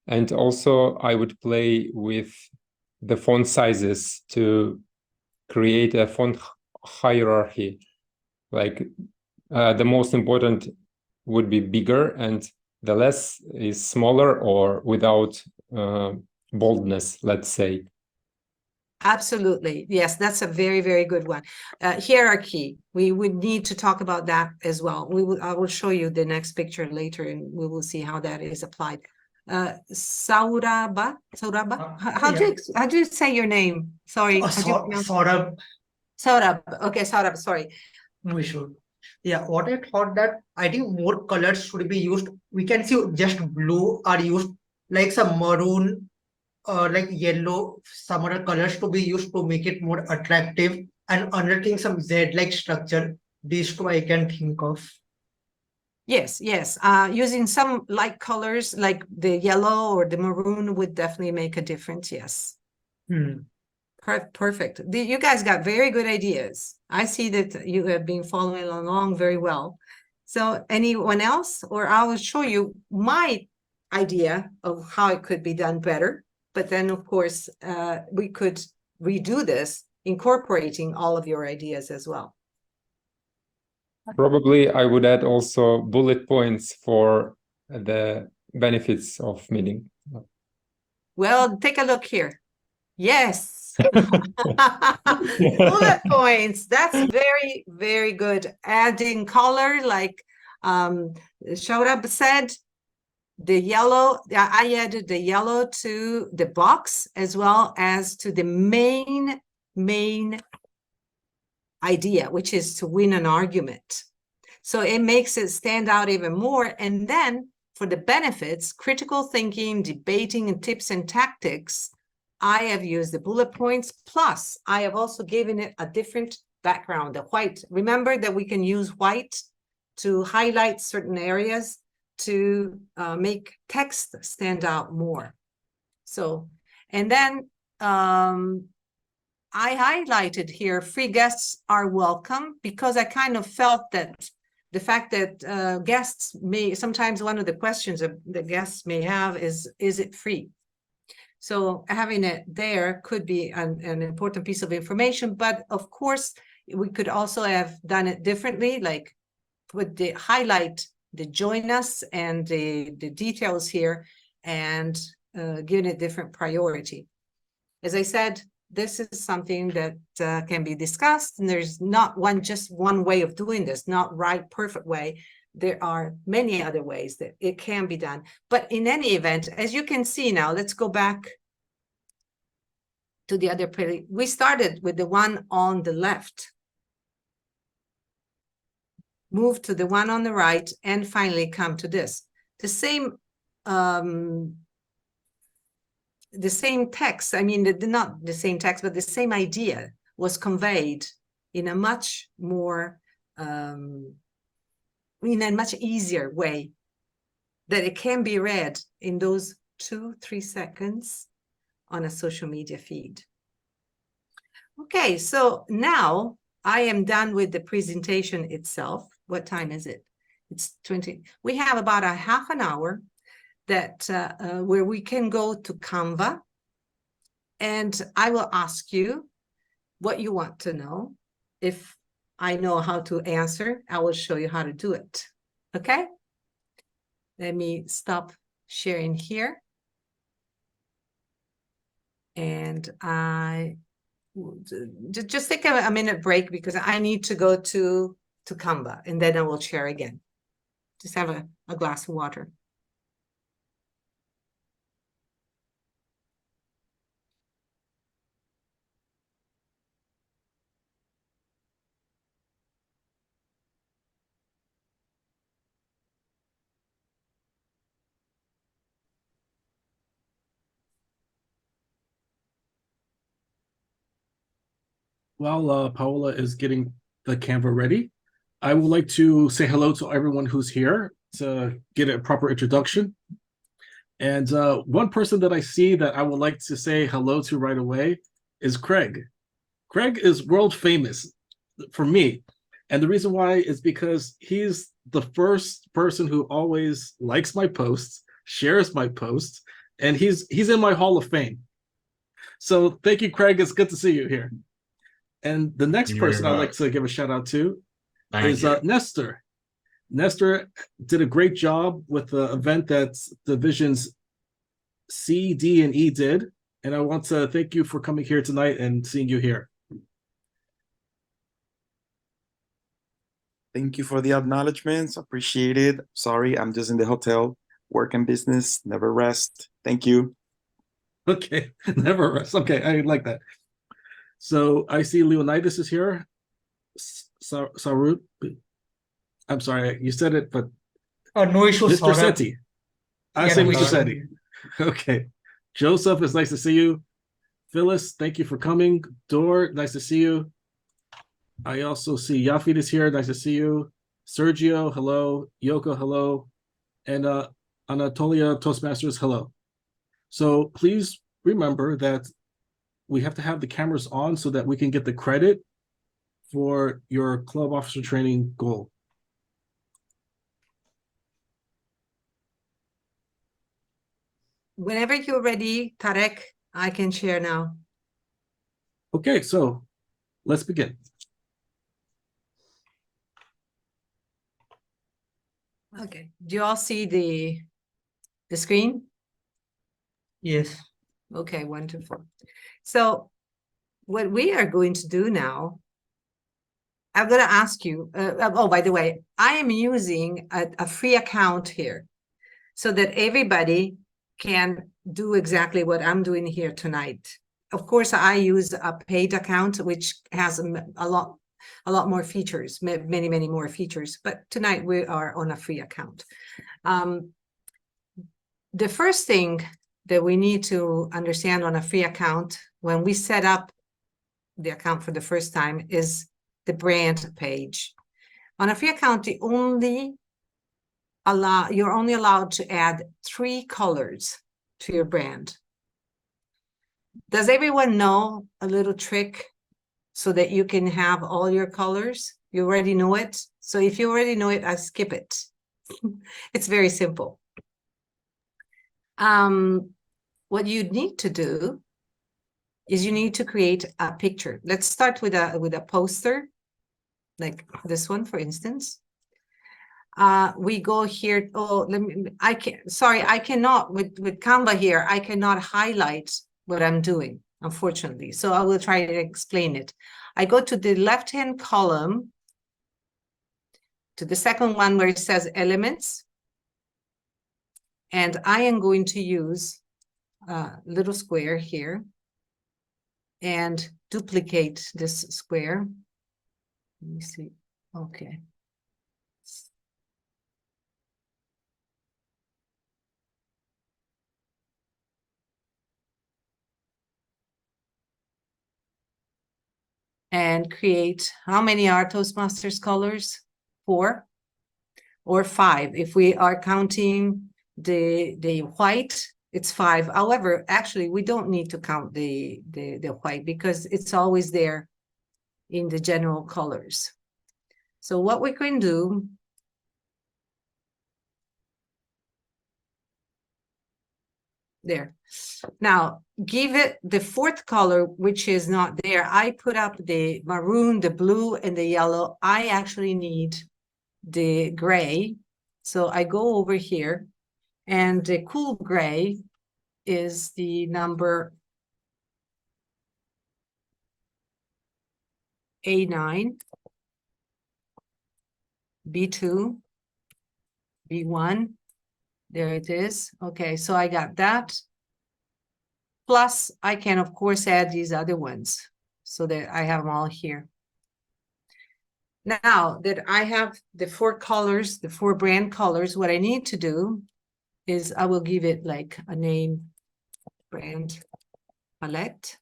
S7: And also I would play with the font sizes to create a font hierarchy. Like the most important would be bigger and the less is smaller or without boldness, let's say.
S2: Absolutely. Yes, that's a very, very good one. Hierarchy. We would need to talk about that as well. I will show you the next picture later and we will see how that is applied. Saurabh? How do you say your name? Sorry.
S5: Saurabh.
S2: Saurabh. Okay, Saurabh, sorry.
S5: No issue. Yeah, what I thought that I think more colors should be used. We can see just blue are used, like some maroon, like yellow, some other colors to be used to make it more attractive. And another thing, some Z-like structure. These two I can think of.
S2: Yes, yes. Using some light colors like the yellow or the maroon would definitely make a difference. Yes. Perfect. You guys got very good ideas. I see that you have been following along very well. So anyone else? Or I will show you my idea of how it could be done better. But then, of course, we could redo this, incorporating all of your ideas as well.
S7: Probably I would add also bullet points for the benefits of meeting.
S2: Well, take a look here. Yes. Bullet points. That's very, very good. Adding color, like Saurabh said, the yellow, I added the yellow to the box as well as to the main idea, which is to win an argument. So it makes it stand out even more. And then for the benefits, critical thinking, debating, and tips and tactics, I have used the bullet points, plus I have also given it a different background, the white. Remember that we can use white to highlight certain areas to make text stand out more. So, and then I highlighted here, free guests are welcome, because I kind of felt that the fact that guests may, sometimes one of the questions the guests may have is it free? So having it there could be an important piece of information, but of course, we could also have done it differently, like put the highlight, the join us and the details here, and given it different priority. As I said, this is something that can be discussed, and there's not just one way of doing this, not right, perfect way. There are many other ways that it can be done. But in any event, as you can see now, let's go back to the other page. We started with the one on the left, move to the one on the right, and finally come to this. The same text, I mean, not the same text, but the same idea was conveyed in a much more, in a much easier way, that it can be read in those 2-3 seconds on a social media feed. Okay, so now I am done with the presentation itself. What time is it? It's 20. We have about a half an hour that where we can go to Canva, and I will ask you what you want to know. If I know how to answer, I will show you how to do it. Okay? Let me stop sharing here. And I just take a minute break because I need to go to Canva, and then I will share again. Just have a glass of water.
S1: While Paola is getting the Canva ready, I would like to say hello to everyone who's here to get a proper introduction. And one person that I see that I would like to say hello to right away is Craig. Craig is world famous for me. And the reason why is because he's the first person who always likes my posts, shares my posts, and he's in my Hall of Fame. So thank you, Craig. It's good to see you here. And the next person I'd like to give a shout out to is Nestor. Nestor did a great job with the event that divisions C, D, and E did. And I want to thank you for coming here tonight and seeing you here.
S10: Thank you for the acknowledgements. Appreciate it. Sorry, I'm just in the hotel, work and business, never rest. Thank you.
S1: Okay, never rest. Okay, I like that. So I see Leonidas is here. Sarut. I'm sorry, you said it, but
S5: No issues,
S1: Mr.
S5: Saurabh.
S1: Sethi. I
S5: Yeah,
S1: say
S5: no
S1: Mr.
S5: issues.
S1: Sethi. Okay. Joseph, it's nice to see you. Phyllis, thank you for coming. Dor, nice to see you. I also see Yafid is here. Nice to see you. Sergio, hello. Yoko, hello. And Anatolia Toastmasters, hello. So please remember that we have to have the cameras on so that we can get the credit for your club officer training goal.
S2: Whenever you're ready, Tarek, I can share now.
S1: Okay, so let's begin.
S2: Okay, do you all see the screen?
S5: Yes.
S2: Okay, wonderful. So what we are going to do now, I'm going to ask you, oh, by the way, I am using a free account here so that everybody can do exactly what I'm doing here tonight. Of course, I use a paid account, which has a lot more features, many more features. But tonight we are on a free account. The first thing that we need to understand on a free account when we set up the account for the first time is the brand page. On a free account, you're only allowed to add 3 colors to your brand. Does everyone know a little trick so that you can have all your colors? You already know it. So if you already know it, I skip it. It's very simple. What you need to do is you need to create a picture. Let's start with a poster, like this one, for instance. We go here. Oh, I cannot with Canva here. I cannot highlight what I'm doing, unfortunately. So I will try to explain it. I go to the left-hand column, to the second one where it says elements. And I am going to use a little square here and duplicate this square. Let me see. Okay. And create, how many are Toastmasters colors? 4 or 5. If we are counting the white, it's 5. However, actually, we don't need to count the white because it's always there in the general colors. So what we can do, there. Now, give it the 4th color, which is not there. I put up the maroon, the blue, and the yellow. I actually need the gray. So I go over here, and the cool gray is the number A9, B2, B1. There it is. Okay, so I got that. Plus, I can, of course, add these other ones so that I have them all here. Now that I have the 4 colors, the 4 brand colors, what I need to do is I will give it like a name, brand palette.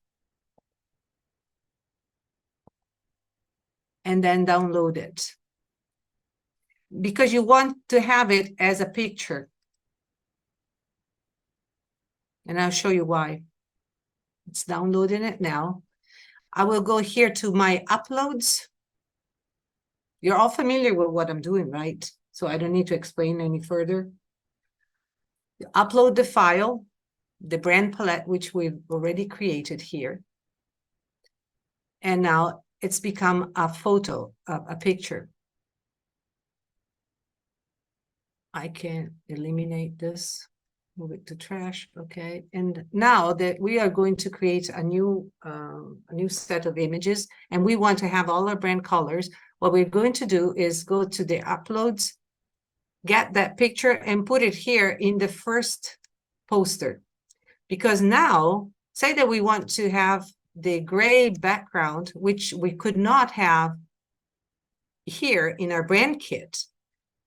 S2: And then download it. Because you want to have it as a picture. And I'll show you why. It's downloading it now. I will go here to my uploads. You're all familiar with what I'm doing, right? So I don't need to explain any further. You upload the file, the brand palette, which we've already created here. And now it's become a photo, a picture. I can eliminate this, move it to trash, okay. And now that we are going to create a new set of images, and we want to have all our brand colors, what we're going to do is go to the uploads, get that picture and put it here in the first poster. Because now, say that we want to have the gray background, which we could not have here in our brand kit,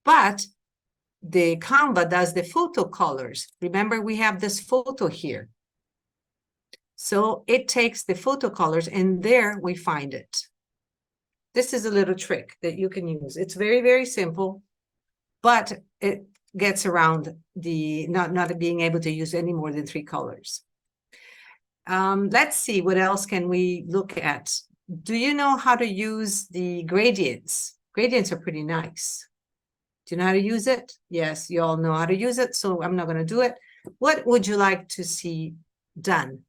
S2: but the Canva does the photo colors. Remember, we have this photo here. So it takes the photo colors and there we find it. This is a little trick that you can use. It's very, very simple, but it gets around the not being able to use any more than 3 colors. Let's see, what else can we look at? Do you know how to use the gradients? Gradients are pretty nice. Do you know how to use it? Yes, you all know how to use it, so I'm not going to do it. What would you like to see done?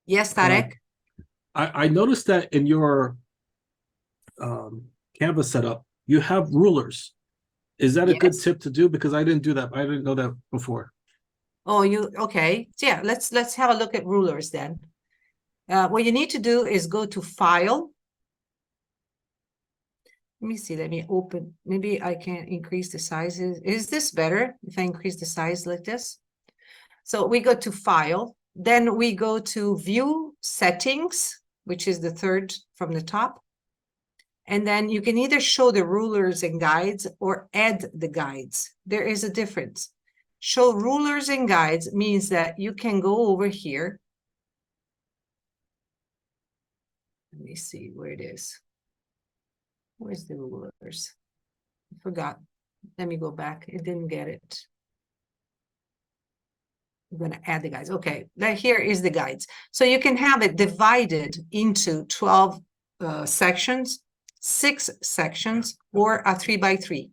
S2: Yes, Tarek?
S1: I noticed that in your Canvas setup, you have rulers. Is that a good
S2: Yes.
S1: tip to do? Because I didn't do that. I didn't know that before.
S2: Oh, okay. So yeah, let's have a look at rulers then. What you need to do is go to File. Let me see, let me open. Maybe I can increase the sizes. Is this better if I increase the size like this? So we go to File, then we go to View Settings, which is the third from the top. And then you can either show the rulers and guides or add the guides. There is a difference. Show rulers and guides means that you can go over here. Let me see where it is. Where's the rulers? I forgot. Let me go back. It didn't get it. I'm going to add the guides. Okay, here is the guides. So you can have it divided into 12 sections, 6 sections, or a 3x3.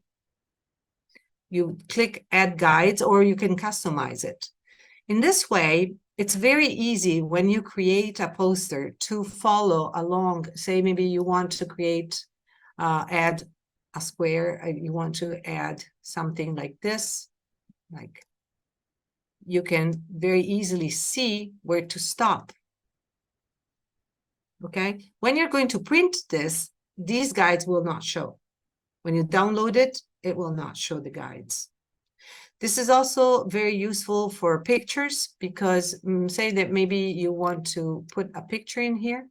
S2: You click Add Guides, or you can customize it. In this way, it's very easy when you create a poster to follow along. Say maybe you want to create add a square, you want to add something like this, like you can very easily see where to stop. Okay, when you're going to print this, these guides will not show. When you download it, it will not show the guides. This is also very useful for pictures because say that maybe you want to put a picture in here.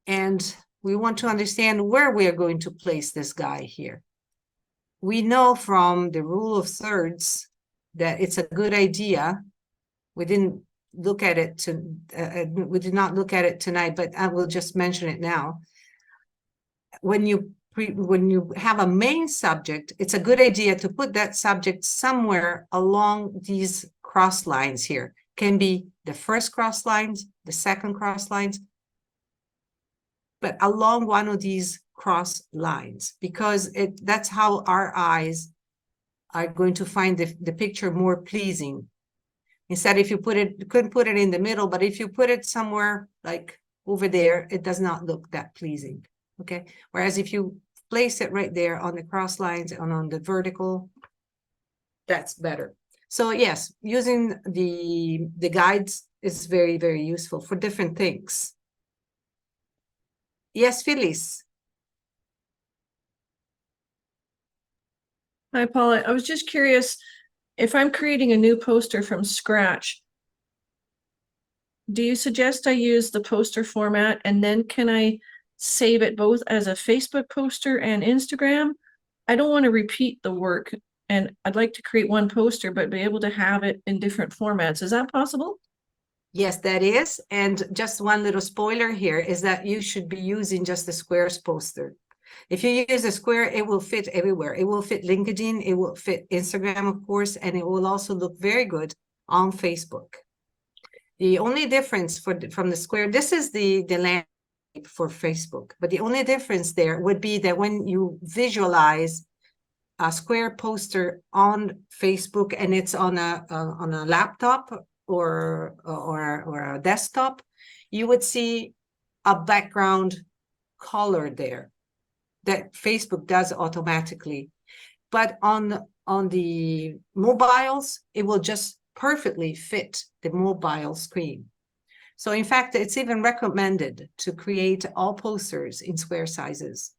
S2: And we want to understand where we are going to place this guy here. We know from the rule of thirds that it's a good idea. We didn't look at it we did not look at it tonight, but I will just mention it now. When you have a main subject, it's a good idea to put that subject somewhere along these cross lines here. Can be the first cross lines, the second cross lines, but along one of these cross lines, because that's how our eyes are going to find the picture more pleasing. Instead, if you couldn't put it in the middle, but if you put it somewhere like over there, it does not look that pleasing, okay? Whereas if you place it right there on the cross lines and on the vertical, that's better. So yes, using the guides is very, very useful for different things. Yes, Phyllis.
S11: Hi, Paula. I was just curious, if I'm creating a new poster from scratch, do you suggest I use the poster format and then can I save it both as a Facebook poster and Instagram? I don't want to repeat the work and I'd like to create one poster but be able to have it in different formats. Is that possible?
S2: Yes, that is. And just one little spoiler here is that you should be using just the squares poster. If you use a square, it will fit everywhere. It will fit LinkedIn, it will fit Instagram, of course, and it will also look very good on Facebook. The only difference from the square, this is the landscape for Facebook, but the only difference there would be that when you visualize a square poster on Facebook and it's on a laptop or a desktop, you would see a background color there that Facebook does automatically. But on the mobiles, it will just perfectly fit the mobile screen. So in fact, it's even recommended to create all posters in square sizes.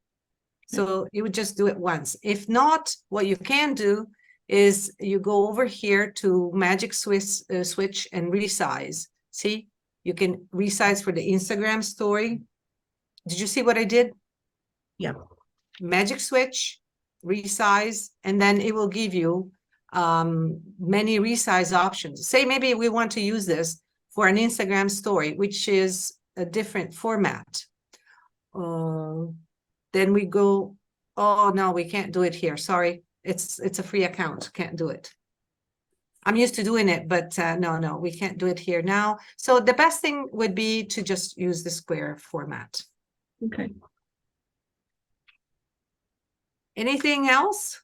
S2: So you would just do it once. If not, what you can do is you go over here to magic switch and resize. See, you can resize for the Instagram story. Did you see what I did?
S11: Yeah.
S2: Magic switch, resize, and then it will give you many resize options. Say maybe we want to use this for an Instagram story, which is a different format. Then we go, oh no, we can't do it here. Sorry, it's a free account, can't do it. I'm used to doing it, but no, we can't do it here now. So the best thing would be to just use the square format.
S11: Okay.
S2: Anything else?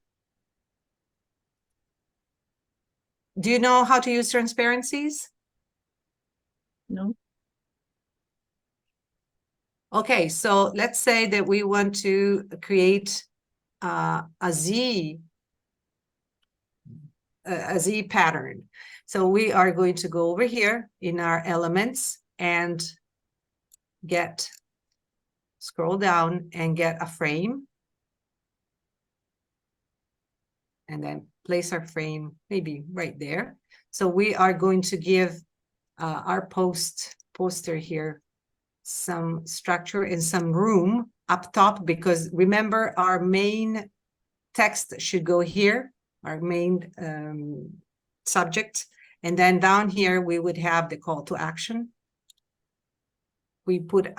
S2: Do you know how to use transparencies?
S11: No.
S2: Okay, so let's say that we want to create a Z pattern. So we are going to go over here in our elements and scroll down and get a frame. And then place our frame maybe right there. So we are going to give our poster here some structure and some room up top, because remember our main text should go here, our main subject, and then down here we would have the call to action. We put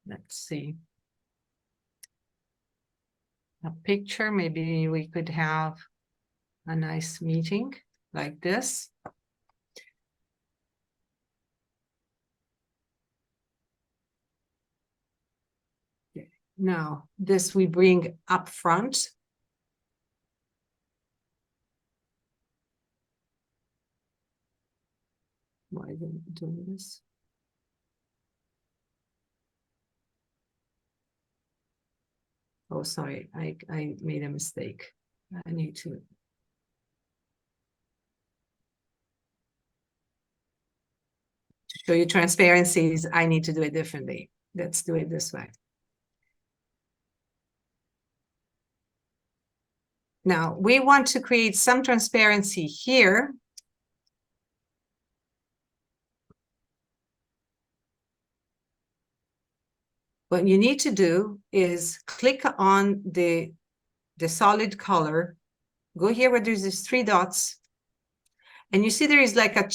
S2: let's see, a picture. Maybe we could have a nice meeting like this. Now, this we bring up front. Why are they doing this? Oh, sorry, I made a mistake. I need to. Show you transparencies, I need to do it differently. Let's do it this way. Now, we want to create some transparency here. What you need to do is click on the solid color, go here where there's these 3 dots, and you see there is like a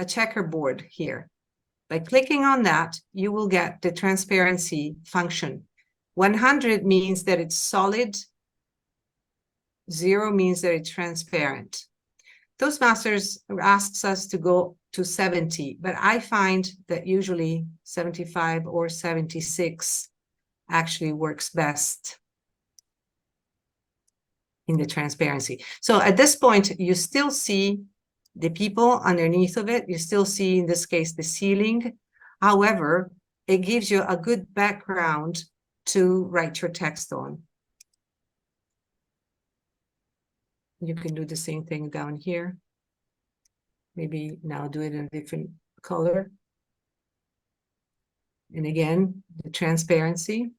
S2: checkerboard here. By clicking on that, you will get the transparency function. 100 means that it's solid, 0 means that it's transparent. Toastmasters asks us to go to 70, but I find that usually 75 or 76 actually works best in the transparency. So at this point, you still see the people underneath of it. You still see, in this case, the ceiling. However, it gives you a good background to write your text on. You can do the same thing down here. Maybe now do it in a different color. And again, the transparency.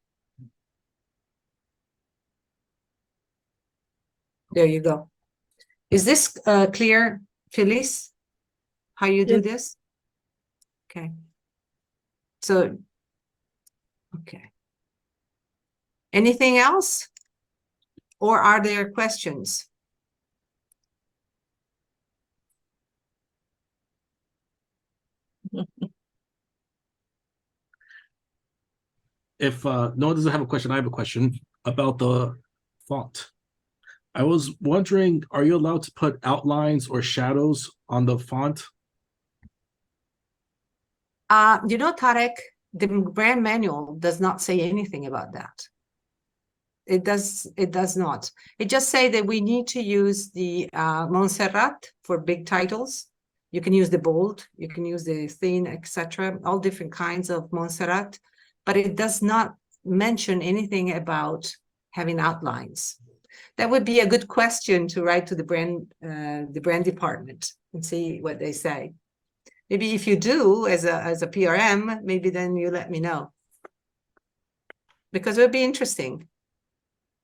S2: There you go. Is this clear, Phyllis, how you do this? Okay. So, okay. Anything else? Or are there questions?
S1: If no one doesn't have a question, I have a question about the font. I was wondering, are you allowed to put outlines or shadows on the font?
S2: You know, Tarek, the brand manual does not say anything about that. It does not. It just say that we need to use the Montserrat for big titles. You can use the bold, you can use the thin, etc., all different kinds of Montserrat, but it does not mention anything about having outlines. That would be a good question to write to the brand department and see what they say. Maybe if you do as a PRM, maybe then you let me know. Because it would be interesting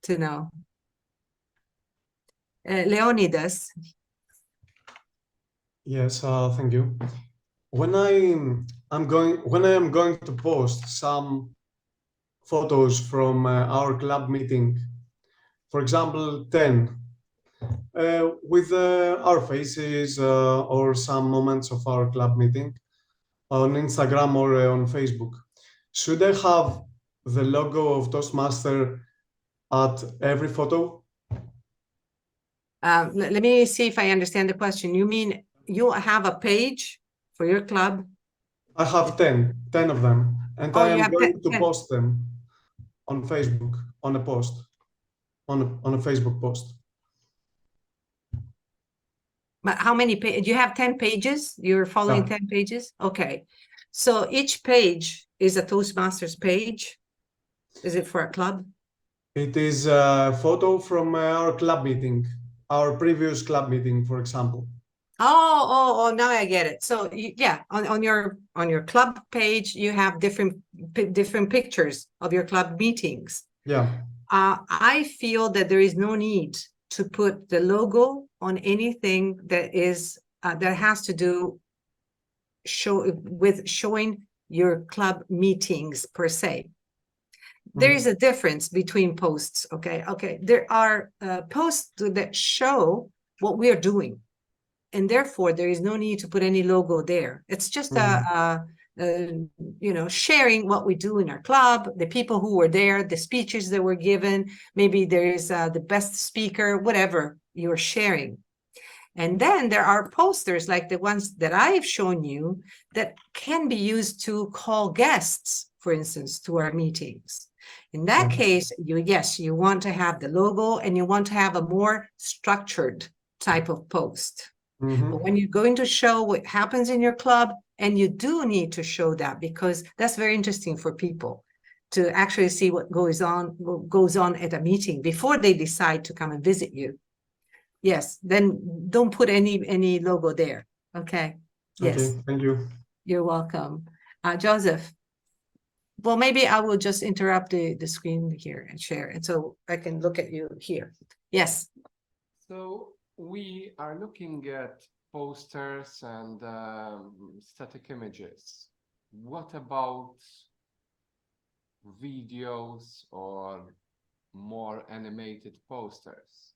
S2: to know. Leonidas.
S9: Yes, thank you. When I am going to post some photos from our club meeting, for example, 10, with our faces or some moments of our club meeting on Instagram or on Facebook, should I have the logo of Toastmaster at every photo?
S2: Let me see if I understand the question. You mean you have a page for your club?
S9: I have 10 of them, and I am going to
S2: 10.
S9: post them on Facebook, on a post, on a Facebook post.
S2: But how many pages? You have 10 pages? You're following 10 pages? Okay. So each page is a Toastmasters page? Is it for a club?
S9: It is a photo from our club meeting, our previous club meeting, for example.
S2: Oh, now I get it. So yeah, on your club page, you have different pictures of your club meetings.
S9: Yeah.
S2: I feel that there is no need to put the logo on anything that is that has to do with showing your club meetings per se. There is a difference between posts. Okay. There are posts that show what we are doing, and therefore there is no need to put any logo there. It's just sharing what we do in our club, the people who were there, the speeches that were given. Maybe there is the best speaker, whatever you're sharing. And then there are posters like the ones that I've shown you that can be used to call guests, for instance, to our meetings. In that case, you want to have the logo and you want to have a more structured type of post. But when you're going to show what happens in your club, and you do need to show that because that's very interesting for people to actually see what goes on at a meeting before they decide to come and visit you. Yes, then don't put any logo there. Okay. Yes.
S9: Okay, thank you.
S2: You're welcome. Joseph. Well, maybe I will just interrupt the screen here and share, and so I can look at you here. Yes.
S3: So we are looking at posters and static images. What about videos or more animated posters?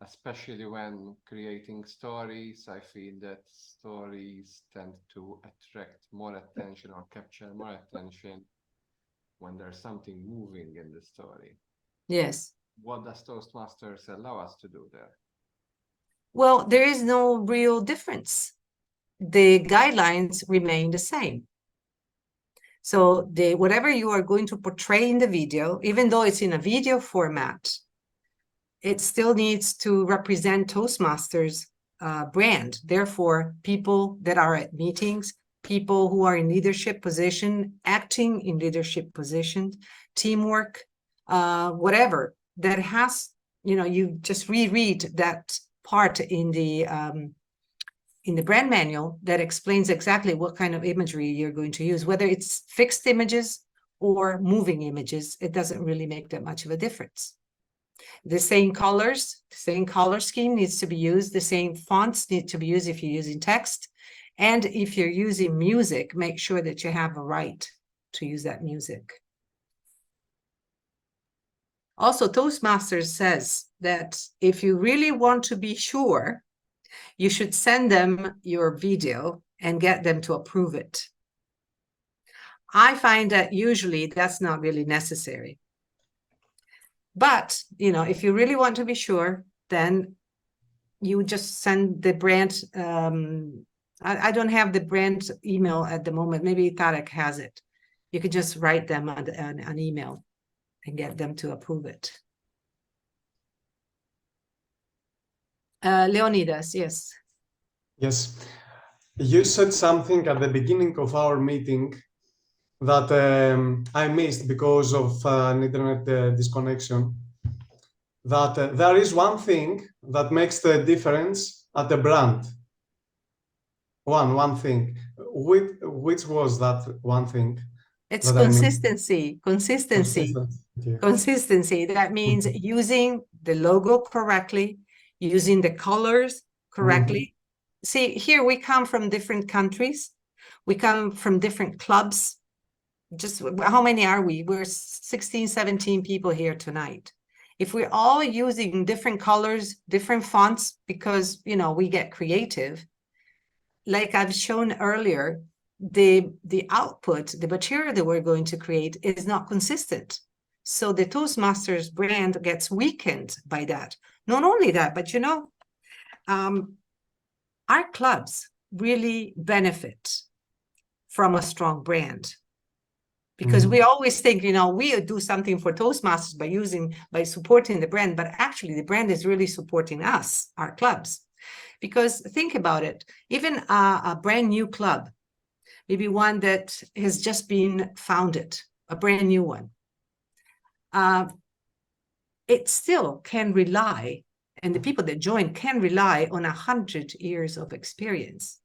S3: Especially when creating stories, I feel that stories tend to attract more attention or capture more attention when there's something moving in the story.
S2: Yes.
S3: What does Toastmasters allow us to do there?
S2: Well, there is no real difference. The guidelines remain the same. So whatever you are going to portray in the video, even though it's in a video format, it still needs to represent Toastmasters brand. Therefore, people that are at meetings, people who are in leadership position, acting in leadership positions, teamwork, whatever that has, you just reread that part in the brand manual that explains exactly what kind of imagery you're going to use, whether it's fixed images or moving images. It doesn't really make that much of a difference. The same colors, the same color scheme needs to be used. The same fonts need to be used if you're using text. And if you're using music, make sure that you have a right to use that music. Also, Toastmasters says that if you really want to be sure, you should send them your video and get them to approve it. I find that usually that's not really necessary. But, if you really want to be sure, then you just send the brand. I don't have the brand email at the moment. Maybe Tarek has it. You could just write them an email and get them to approve it. Leonidas, yes.
S9: Yes. You said something at the beginning of our meeting that I missed because of an internet disconnection. that there is one thing that makes the difference at the brand. One thing. Which was that one thing?
S2: It's
S9: that I missed?
S2: consistency, consistency,
S9: Okay.
S2: consistency. That means using the logo correctly, using the colors correctly. See, here we come from different countries. We come from different clubs. Just how many are we? We're 16, 17 people here tonight. If we're all using different colors, different fonts, because, you know, we get creative, like I've shown earlier, the output, the material that we're going to create is not consistent. So the Toastmasters brand gets weakened by that. Not only that, but, you know, our clubs really benefit from a strong brand. Because we always think, you know, we do something for Toastmasters by supporting the brand, but actually the brand is really supporting us, our clubs. Because think about it, even a brand new club, maybe one that has just been founded, a brand new one, it still can rely, and the people that join can rely on 100 years of experience.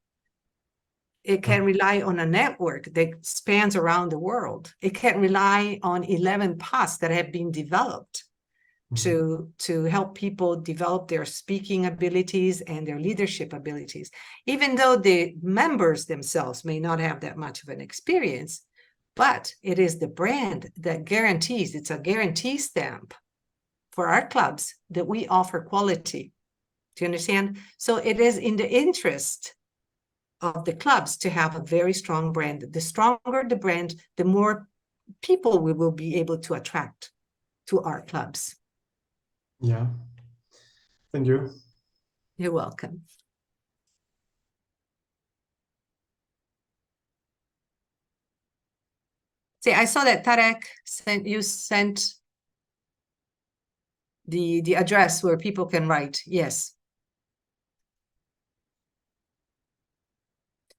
S2: It can rely on a network that spans around the world. It can rely on 11 paths that have been developed to help people develop their speaking abilities and their leadership abilities. Even though the members themselves may not have that much of an experience, but it is the brand that guarantees, it's a guarantee stamp for our clubs that we offer quality. Do you understand? So it is in the interest of the clubs to have a very strong brand. The stronger the brand, the more people we will be able to attract to our clubs.
S9: Yeah. Thank you.
S2: You're welcome. See, I saw that Tarek sent the address where people can write. Yes.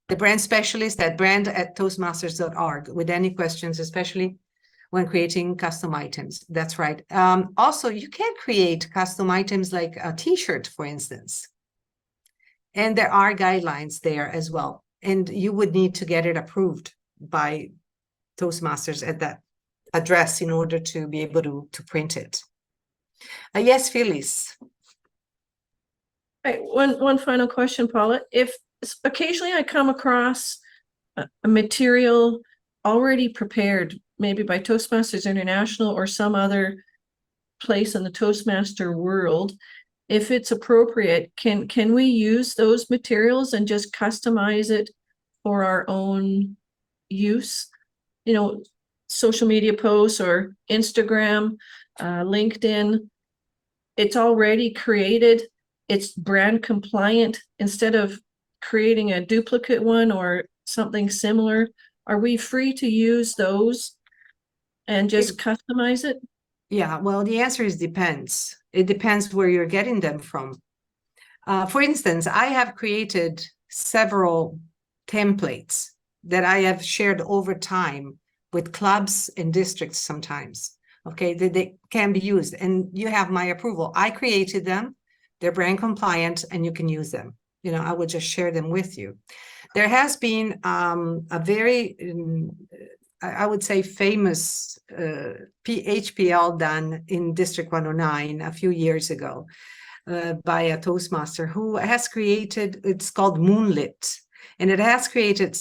S2: The brand specialist at brand@toastmasters.org with any questions, especially when creating custom items. That's right. Also, you can create custom items like a t-shirt, for instance. And there are guidelines there as well. And you would need to get it approved by Toastmasters at that address in order to be able to print it. Yes, Phyllis.
S11: Right, one final question, Paula. If occasionally I come across a material already prepared, maybe by Toastmasters International or some other place in the Toastmaster world, if it's appropriate, can we use those materials and just customize it for our own use? You know, social media posts or Instagram, LinkedIn, it's already created, it's brand compliant. Instead of creating a duplicate one or something similar, are we free to use those and just customize it?
S2: Yeah, well, the answer is depends. It depends where you're getting them from. For instance, I have created several templates that I have shared over time with clubs and districts sometimes, okay, that they can be used. And you have my approval. I created them. They're brand compliant and you can use them. You know, I would just share them with you. There has been a very, I would say, famous HPL done in District 109 a few years ago by a Toastmaster who has created, it's called Moonlit, and it has created,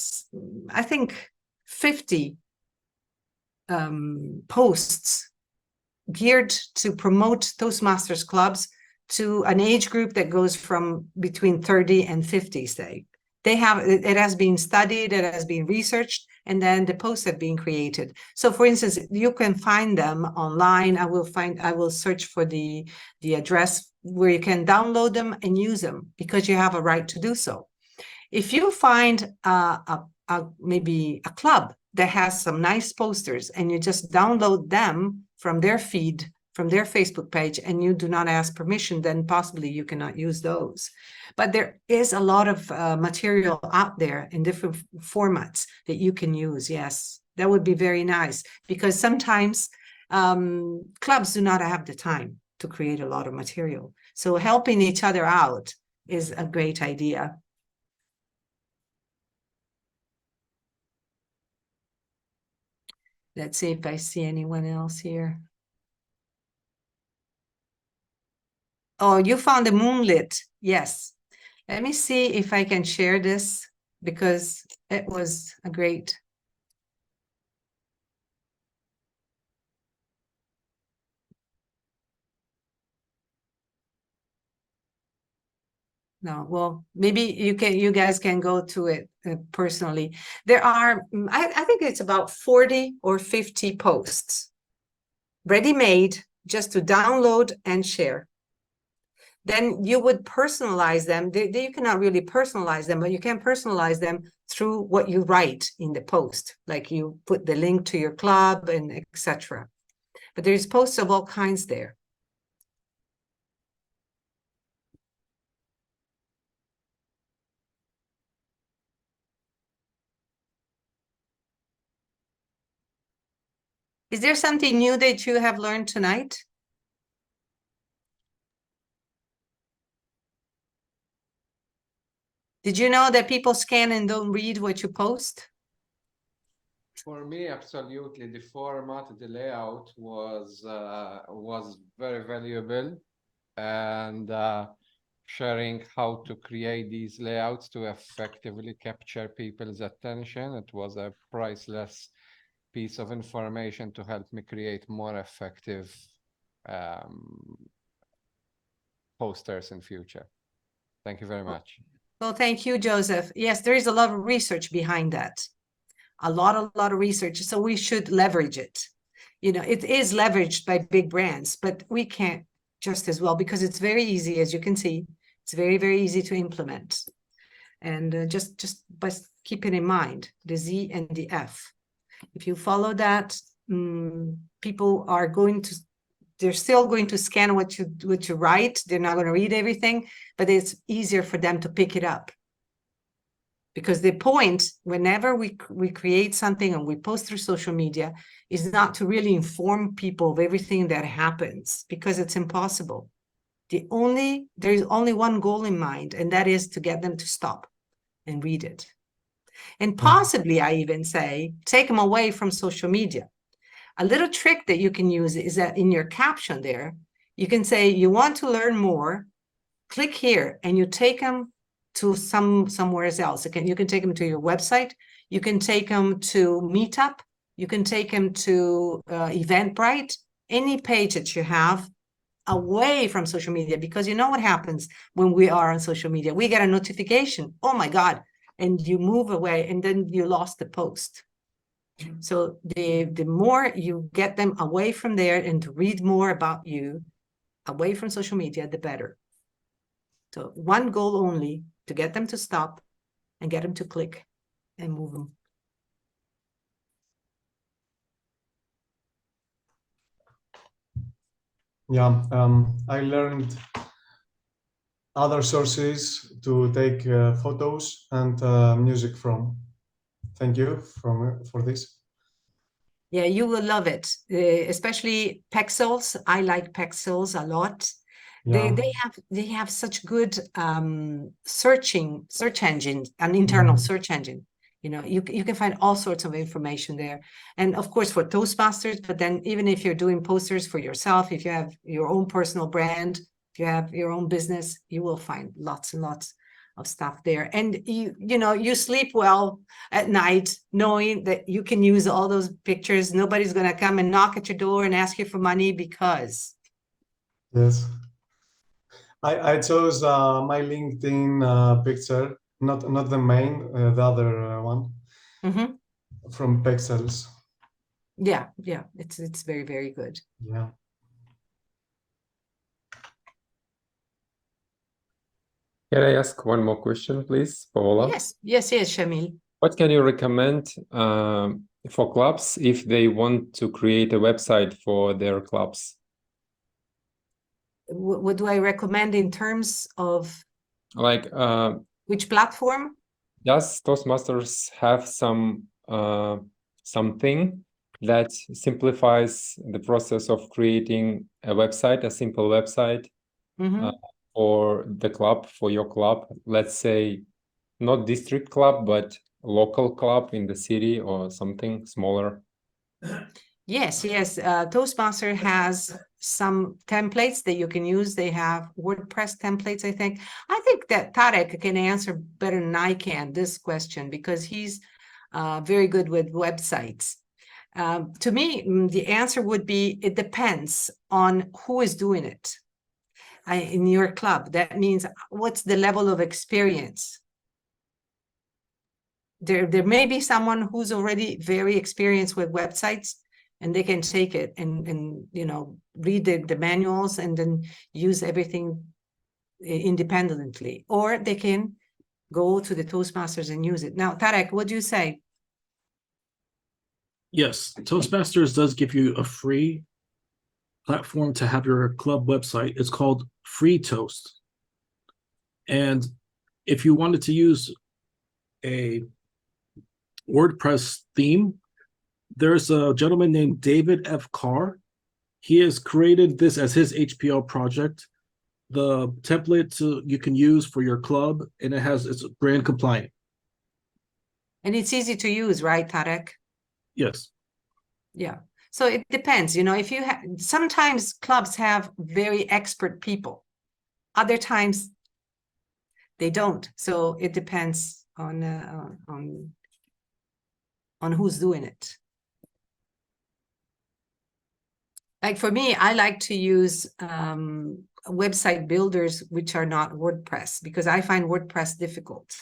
S2: I think, 50 posts geared to promote Toastmasters clubs to an age group that goes from between 30 and 50, say. They have, it has been studied, it has been researched, and then the posts have been created. So for instance, you can find them online. I will search for the address where you can download them and use them because you have a right to do so. If you find maybe a club that has some nice posters and you just download them from their feed, from their Facebook page, and you do not ask permission, then possibly you cannot use those. But there is a lot of material out there in different formats that you can use. Yes, that would be very nice because sometimes clubs do not have the time to create a lot of material. So helping each other out is a great idea. Let's see if I see anyone else here. Oh, you found the moonlit. Yes. Let me see if I can share this because it was a great. No, well, maybe you guys can go to it personally. There are, I think it's about 40 or 50 posts ready-made just to download and share. Then you would personalize them. You cannot really personalize them, but you can personalize them through what you write in the post. Like you put the link to your club and etc. But there's posts of all kinds there. Is there something new that you have learned tonight? Did you know that people scan and don't read what you post?
S3: For me, absolutely, the format, the layout was very valuable, and sharing how to create these layouts to effectively capture people's attention. It was a priceless piece of information to help me create more effective posters in future. Thank you very much.
S2: Well, thank you, Joseph. Yes, there is a lot of research behind that. A lot of research. So we should leverage it. You know, it is leveraged by big brands, but we can't just as well because it's very easy, as you can see. It's very, very easy to implement. And just by keeping in mind the Z and the F. If you follow that, people are going to, they're still going to scan what you write. They're not going to read everything, but it's easier for them to pick it up. Because the point, whenever we create something and we post through social media, is not to really inform people of everything that happens, because it's impossible. There is only one goal in mind, and that is to get them to stop and read it. And possibly, I even say, take them away from social media. A little trick that you can use is that in your caption there, you can say, you want to learn more, click here, and you take them to somewhere else. You can take them to your website. You can take them to Meetup. You can take them to Eventbrite. Any page that you have away from social media, because you know what happens when we are on social media. We get a notification. Oh my God. And you move away and then you lost the post. So the more you get them away from there and to read more about you, away from social media, the better. So one goal only, to get them to stop and get them to click and move them.
S9: Yeah, I learned other sources to take photos and music from. Thank you for this.
S2: Yeah, you will love it, especially Pexels. I like Pexels a lot.
S9: Yeah.
S2: They have such good search engine, an internal search engine. You know, you can find all sorts of information there. And of course for Toastmasters, but then even if you're doing posters for yourself, if you have your own personal brand, if you have your own business, you will find lots and lots of stuff there. And you know, you sleep well at night knowing that you can use all those pictures. Nobody's going to come and knock at your door and ask you for money because.
S9: Yes. I chose my LinkedIn picture, not the main, the other one, from Pexels.
S2: Yeah, it's very, very good.
S9: Yeah.
S7: Can I ask one more question, please, Paola?
S2: Yes, Shamil.
S7: What can you recommend for clubs if they want to create a website for their clubs?
S2: What do I recommend in terms of
S7: which
S2: platform?
S7: Does Toastmasters have something that simplifies the process of creating a website, a simple website for the club, for your club. Let's say not district club, but local club in the city or something smaller.
S2: Yes, yes. Toastmaster has some templates that you can use. They have WordPress templates, I think. I think that Tarek can answer better than I can this question because he's very good with websites. To me, the answer would be it depends on who is doing it in your club. That means what's the level of experience? There may be someone who's already very experienced with websites, and they can take it and you know, read the manuals and then use everything independently, or they can go to the Toastmasters and use it. Now, Tarek, what do you say?
S1: Yes, Toastmasters does give you a free platform to have your club website. It's called Free Toast. And if you wanted to use a WordPress theme, there's a gentleman named David F. Carr. He has created this as his HPL project. The template you can use for your club, and it's brand compliant.
S2: And it's easy to use, right, Tarek?
S1: Yes.
S2: Yeah. So it depends, you know, if you have, sometimes clubs have very expert people. Other times they don't. So it depends on who's doing it. Like for me, I like to use website builders which are not WordPress because I find WordPress difficult.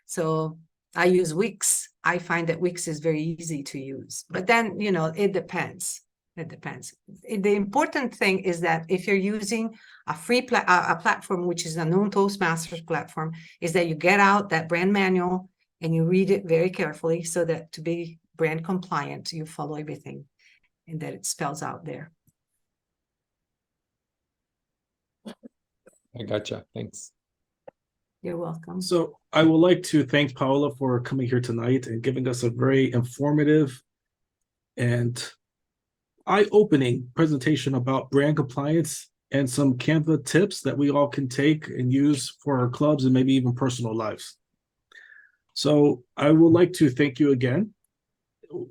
S2: So I use Wix. I find that Wix is very easy to use, but then, you know, it depends. It depends. The important thing is that if you're using a free platform, which is a known Toastmasters platform, is that you get out that brand manual and you read it very carefully so that to be brand compliant, you follow everything and that it spells out there.
S7: I gotcha. Thanks.
S2: You're welcome.
S1: So I would like to thank Paola for coming here tonight and giving us a very informative and eye-opening presentation about brand compliance and some Canva tips that we all can take and use for our clubs and maybe even personal lives. So I would like to thank you again.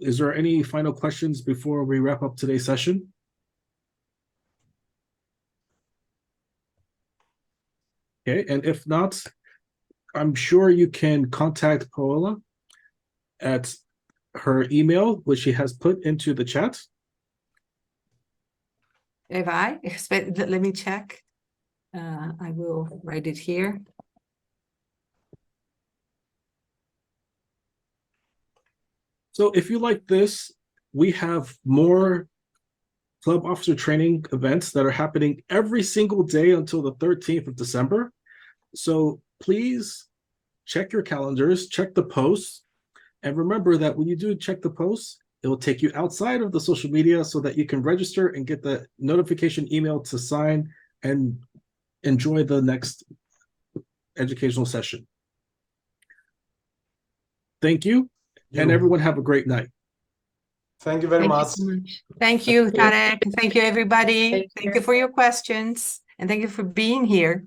S1: Is there any final questions before we wrap up today's session? Okay, and if not, I'm sure you can contact Paola at her email, which she has put into the chat.
S2: If I expect, let me check. I will write it here.
S1: So if you like this, we have more club officer training events that are happening every single day until the 13th of December. So please check your calendars, check the posts, and remember that when you do check the posts, it will take you outside of the social media so that you can register and get the notification email to sign and enjoy the next educational session. Thank you, and everyone have a great night.
S9: Thank you very much.
S2: So much. Thank you, Tarek. Thank you, everybody. Thank you for your questions, and thank you for being here.